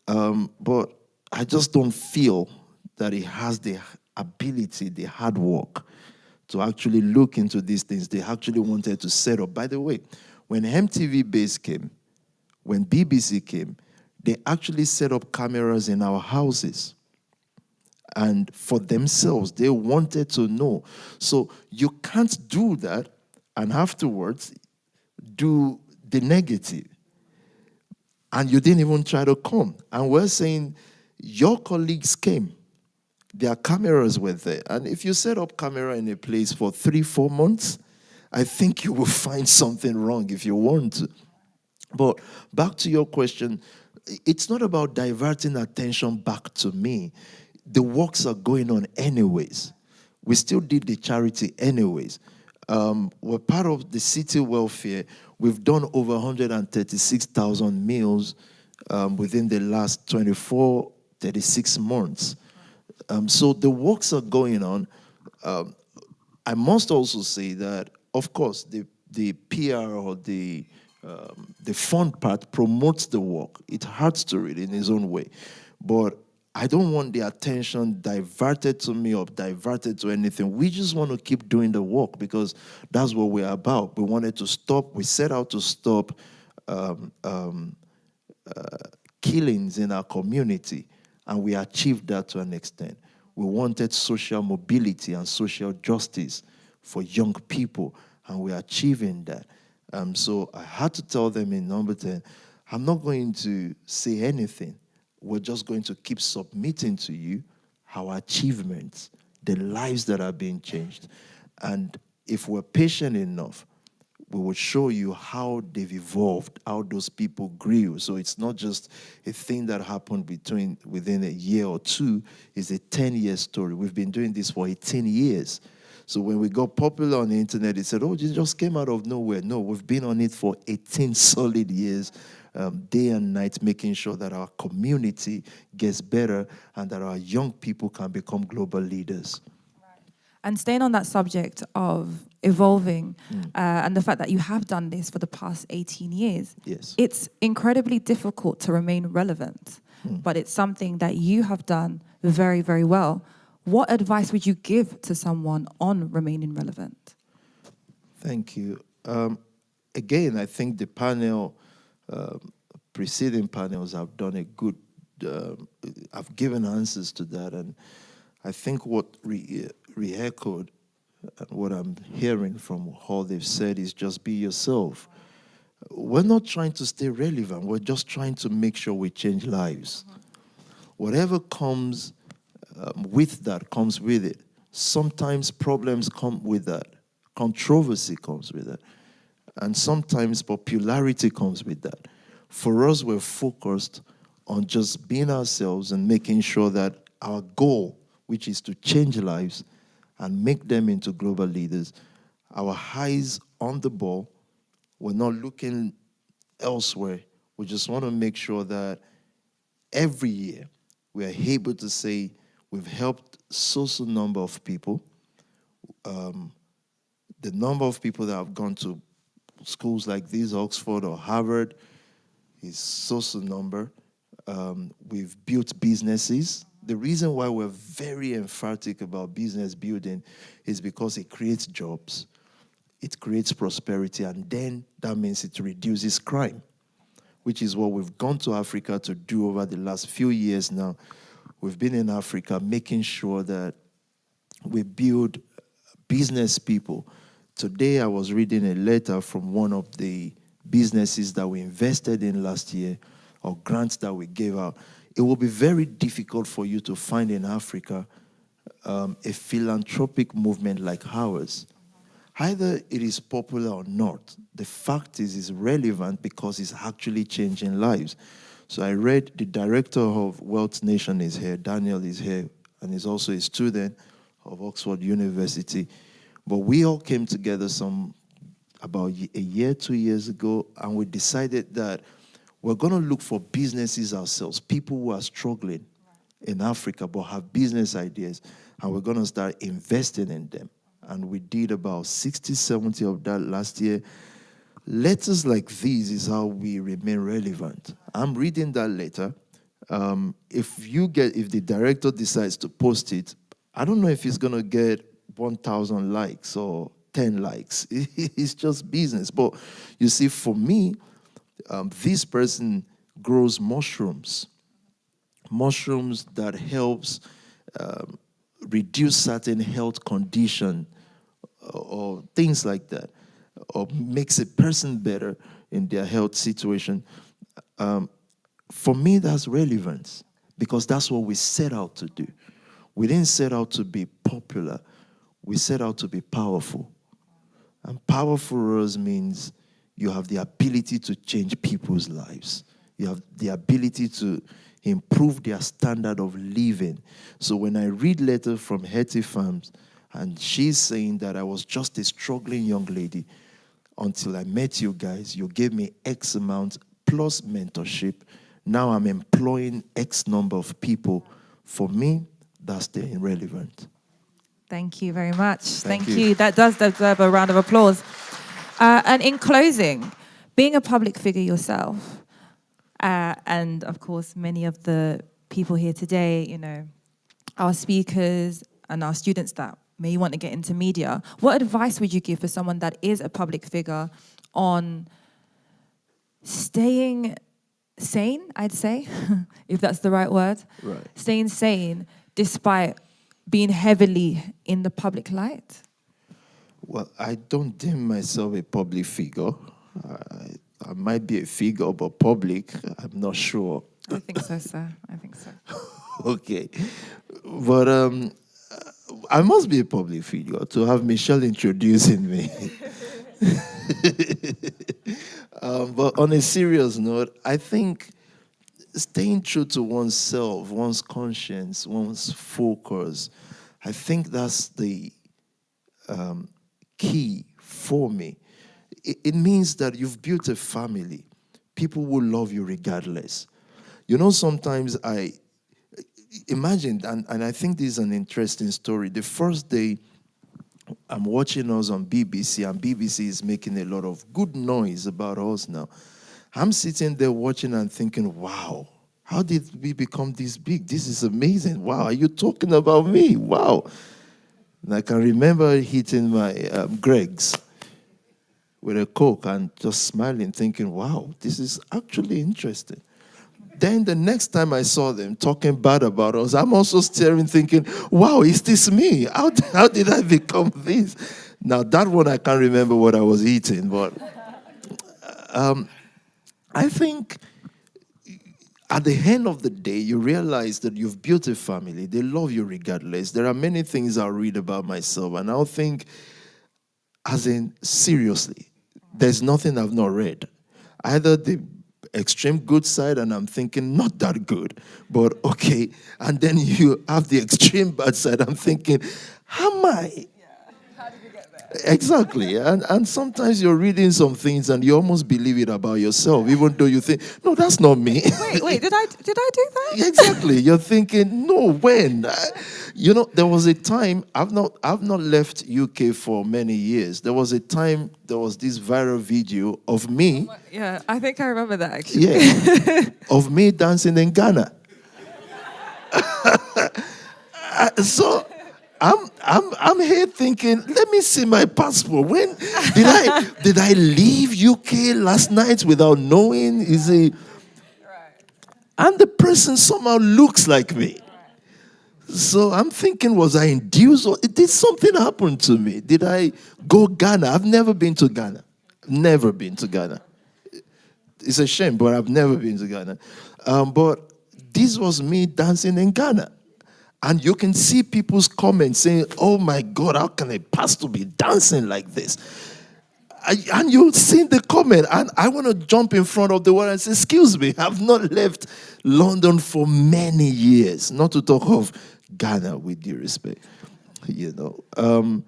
But I just don't feel that it has the ability, the hard work to actually look into these things. They actually wanted to set up. By the way, when MTV Base came, when BBC came, they actually set up cameras in our houses. And for themselves, they wanted to know. So you can't do that and afterwards do the negative. And you didn't even try to come. And we're saying, your colleagues came. Their cameras were there. And if you set up camera in a place for 3-4 months, I think you will find something wrong if you want to. But back to your question, it's not about diverting attention back to me. The works are going on anyways. We still did the charity anyways. We're part of the city welfare. We've done over 136,000 meals within the last 24, 36 months. So the works are going on. I must also say that, of course, the PR or the fun part promotes the work. It adds to it in its own way. But I don't want the attention diverted to me or diverted to anything. We just want to keep doing the work because that's what we're about. We wanted to stop. We set out to stop killings in our community, and we achieved that to an extent. We wanted social mobility and social justice for young people, and we're achieving that. So I had to tell them in Number 10, I'm not going to say anything. We're just going to keep submitting to you our achievements, the lives that are being changed. And if we're patient enough, we will show you how they've evolved, how those people grew. So it's not just a thing that happened within a year or two. It's a 10-year story. We've been doing this for 18 years. So when we got popular on the internet, it said, oh, it just came out of nowhere. No, we've been on it for 18 solid years, day and night, making sure that our community gets better and that our young people can become global leaders. And staying on that subject of evolving and the fact that you have done this for the past 18 years, yes, it's incredibly difficult to remain relevant, but it's something that you have done very, very well. What advice would you give to someone on remaining relevant? Thank you. Again, I think the panel, preceding panels have done a good, have given answers to that. And I think what re-echoed and what I'm hearing from all they've said is just be yourself. We're not trying to stay relevant. We're just trying to make sure we change lives. Whatever comes with that comes with it. Sometimes problems come with that. Controversy comes with that. And sometimes popularity comes with that. For us, we're focused on just being ourselves and making sure that our goal, which is to change lives and make them into global leaders, our eyes on the ball, we're not looking elsewhere. We just want to make sure that every year we are able to say we've helped so number of people. The number of people that have gone to schools like this, Oxford or Harvard, is so number. We've built businesses. The reason why we're very emphatic about business building is because it creates jobs, it creates prosperity, and then that means it reduces crime, which is what we've gone to Africa to do over the last few years now. We've been in Africa making sure that we build business people. Today I was reading a letter from one of the businesses that we invested in last year, or grants that we gave out. It will be very difficult for you to find in Africa a philanthropic movement like ours. Either it is popular or not, the fact is it's relevant because it's actually changing lives. So I read the director of Wealth Nation is here, Daniel is here, and he's also a student of Oxford University. But we all came together about a year, 2 years ago, and we decided that we're going to look for businesses ourselves, people who are struggling in Africa but have business ideas, and we're going to start investing in them. And we did about 60, 70 of that last year. Letters like these is how we remain relevant. I'm reading that letter. If the director decides to post it, I don't know if he's going to get 1,000 likes or 10 likes. It's just business. But you see, for me, this person grows mushrooms that helps reduce certain health condition or things like that, or makes a person better in their health situation. For me, that's relevance, because that's what we set out to do. We didn't set out to be popular. We set out to be powerful. And powerful for us means you have the ability to change people's lives. You have the ability to improve their standard of living. So when I read letters from Hetty Farms, and she's saying that I was just a struggling young lady until I met you guys, you gave me X amount plus mentorship. Now I'm employing X number of people. For me, that's the irrelevant. Thank you very much. Thank Thank you. you. That does deserve a round of applause. And in closing, being a public figure yourself, and of course, many of the people here today, our speakers and our students that may want to get into media, what advice would you give for someone that is a public figure on staying sane, I'd say, if that's the right word? Right. Staying sane despite being heavily in the public light? Well, I don't deem myself a public figure. I might be a figure, but public, I'm not sure. I think so, sir. I think so. Okay. But I must be a public figure to have Michelle introducing me. But on a serious note, I think staying true to oneself, one's conscience, one's focus, I think that's the key for me. It means that you've built a family. People will love you regardless. Sometimes I imagine, and I think this is an interesting story. The first day I'm watching us on BBC, and BBC is making a lot of good noise about us now. I'm sitting there watching and thinking, wow, how did we become this big? This is amazing. Wow, are you talking about me? Wow. And I can remember hitting my Greg's. with a Coke and just smiling, thinking, wow, this is actually interesting. Then the next time I saw them talking bad about us, I'm also staring, thinking, wow, is this me? How did I become this? Now, that one, I can't remember what I was eating, but I think at the end of the day, you realize that you've built a family. They love you regardless. There are many things I'll read about myself, and I'll think, as in, seriously, there's nothing I've not read. Either the extreme good side, and I'm thinking, not that good, but okay. And then you have the extreme bad side, I'm thinking, how am I? Exactly. And sometimes you're reading some things and you almost believe it about yourself, even though you think, no, that's not me. Wait, did I do that? Exactly. You're thinking, no, when? You know, there was a time, I've not left UK for many years. There was a time there was this viral video of me. Yeah, I think I remember that actually. Yeah. Of me dancing in Ghana. So I'm here thinking, let me see my passport. When did I leave UK last night without knowing? Is it? And the person somehow looks like me. So I'm thinking, was I induced or did something happen to me? Did I go Ghana? I've never been to Ghana. Never been to Ghana. It's a shame, but I've never been to Ghana. But this was me dancing in Ghana. And you can see people's comments saying, oh my God, how can a pastor be dancing like this? And you'll see the comment, and I want to jump in front of the world and say, excuse me, I've not left London for many years, not to talk of Ghana, with due respect. You know.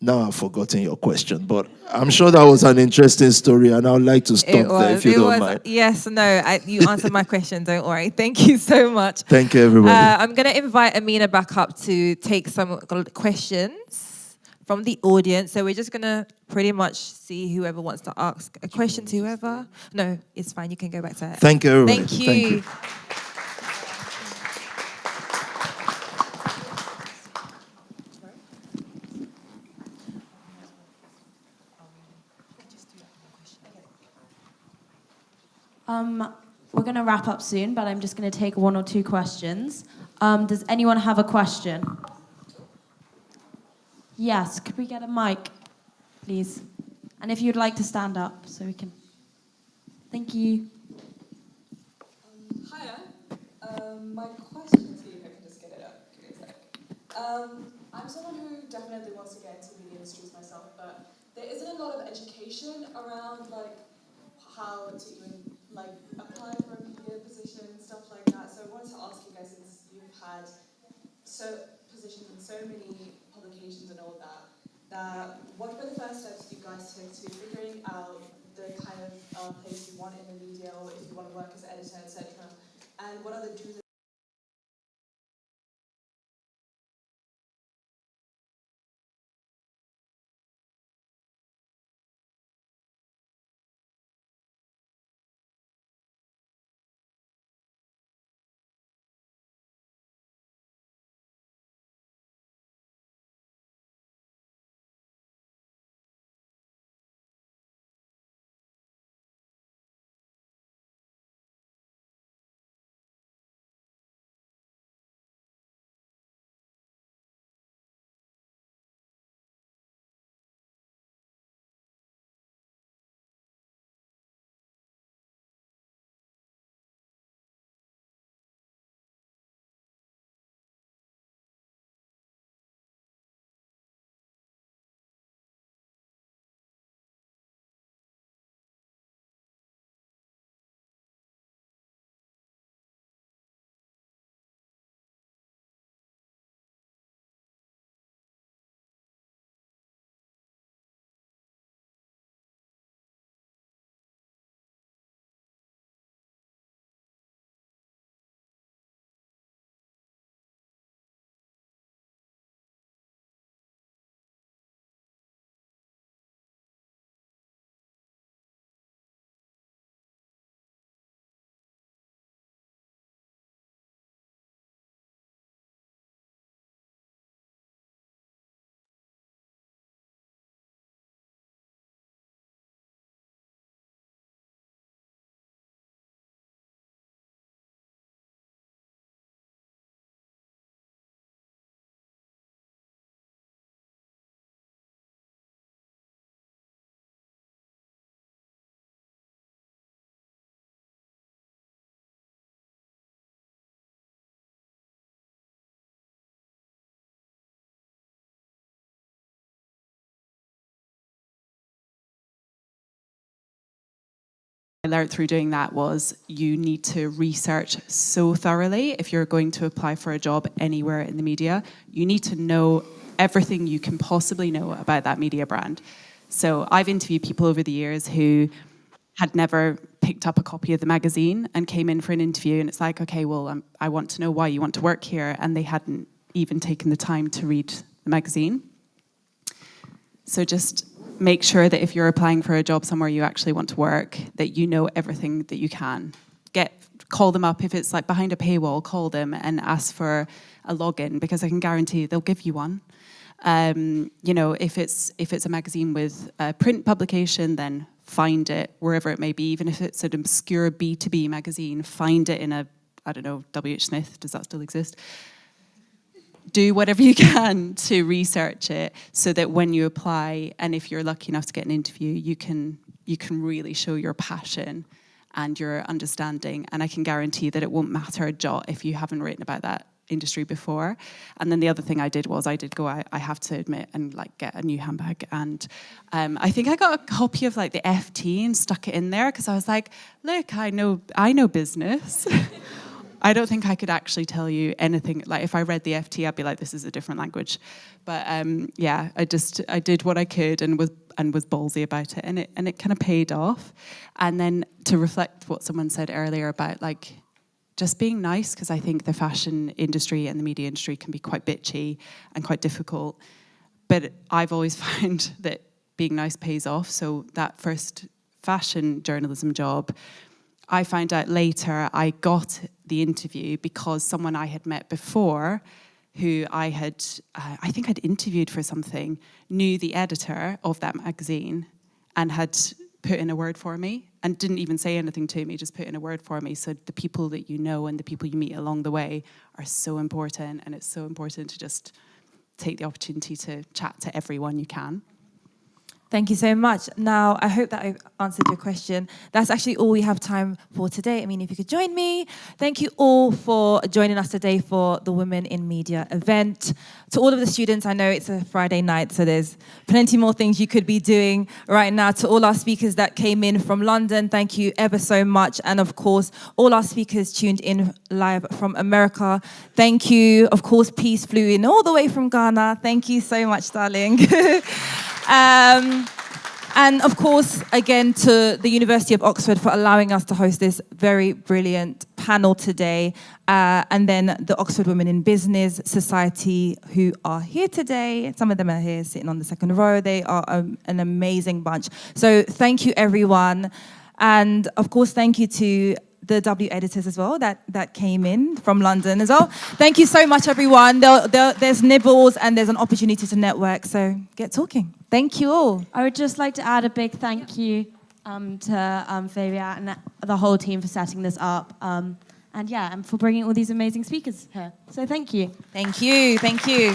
Now I've forgotten your question, but I'm sure that was an interesting story, and I would like to stop there if you don't mind. Yes, no, you answered my question, don't worry. Thank you so much. Thank you, everybody. I'm going to invite Amina back up to take some questions from the audience. So we're just going to pretty much see whoever wants to ask a question to whoever. No, it's fine. You can go back to it. Thank you, everybody. Thank you. Thank you. We're going to wrap up soon, but I'm just going to take one or two questions. Does anyone have a question? Yes, could we get a mic, please? And if you'd like to stand up so we can... Thank you. Hiya. My question to you, if I can just get it up, give me a sec. I'm someone who definitely wants to get into the industries myself, but there isn't a lot of education around like how to even like apply for a media position, stuff like that. So I wanted to ask you guys, since you've had positions in so many publications and all that what were the first steps you guys took to figuring out the kind of place you want in the media, or if you want to work as an editor, etc. And what are the do's learned through doing that was you need to research so thoroughly if you're going to apply for a job anywhere in the media. You need to know everything you can possibly know about that media brand. So I've interviewed people over the years who had never picked up a copy of the magazine and came in for an interview, and it's like, okay, well, I want to know why you want to work here, and they hadn't even taken the time to read the magazine. So just make sure that if you're applying for a job somewhere you actually want to work, that you know everything that you can. Call them up if it's like behind a paywall, call them and ask for a login, because I can guarantee they'll give you one. You know, if it's a magazine with a print publication, then find it wherever it may be. Even if it's an obscure B2B magazine, find it in a, I don't know, W.H. Smith, does that still exist? Do whatever you can to research it so that when you apply, and if you're lucky enough to get an interview, you can really show your passion and your understanding. And I can guarantee that it won't matter a jot if you haven't written about that industry before. And then the other thing I did was I did go out, I have to admit, and like get a new handbag. And I think I got a copy of like the FT and stuck it in there because I was like, look, I know business. I don't think I could actually tell you anything. Like if I read the FT, I'd be like, this is a different language. But yeah, I did what I could and was ballsy about it, and it kind of paid off. And then to reflect what someone said earlier about like just being nice, because I think the fashion industry and the media industry can be quite bitchy and quite difficult. But I've always found that being nice pays off. So that first fashion journalism job, I found out later I got the interview because someone I had met before, who I think I'd interviewed for something, knew the editor of that magazine and had put in a word for me and didn't even say anything to me, just put in a word for me. So the people that you know and the people you meet along the way are so important, and it's so important to just take the opportunity to chat to everyone you can. Thank you so much. Now, I hope that I answered your question. That's actually all we have time for today. I mean, if you could join me. Thank you all for joining us today for the Women in Media event. To all of the students, I know it's a Friday night, so there's plenty more things you could be doing right now. To all our speakers that came in from London, thank you ever so much. And of course, all our speakers tuned in live from America, thank you. Of course, Peace flew in all the way from Ghana. Thank you so much, darling. And of course, again, to the University of Oxford for allowing us to host this very brilliant panel today. And then the Oxford Women in Business Society, who are here today. Some of them are here sitting on the second row. They are an amazing bunch. So thank you, everyone. And of course, thank you to the W editors as well that came in from London as well. Thank you so much, everyone. There's nibbles and there's an opportunity to network, so get talking. Thank you all. I would just like to add a big thank you to Fabia and the whole team for setting this up. And for bringing all these amazing speakers here. So thank you. Thank you. Thank you.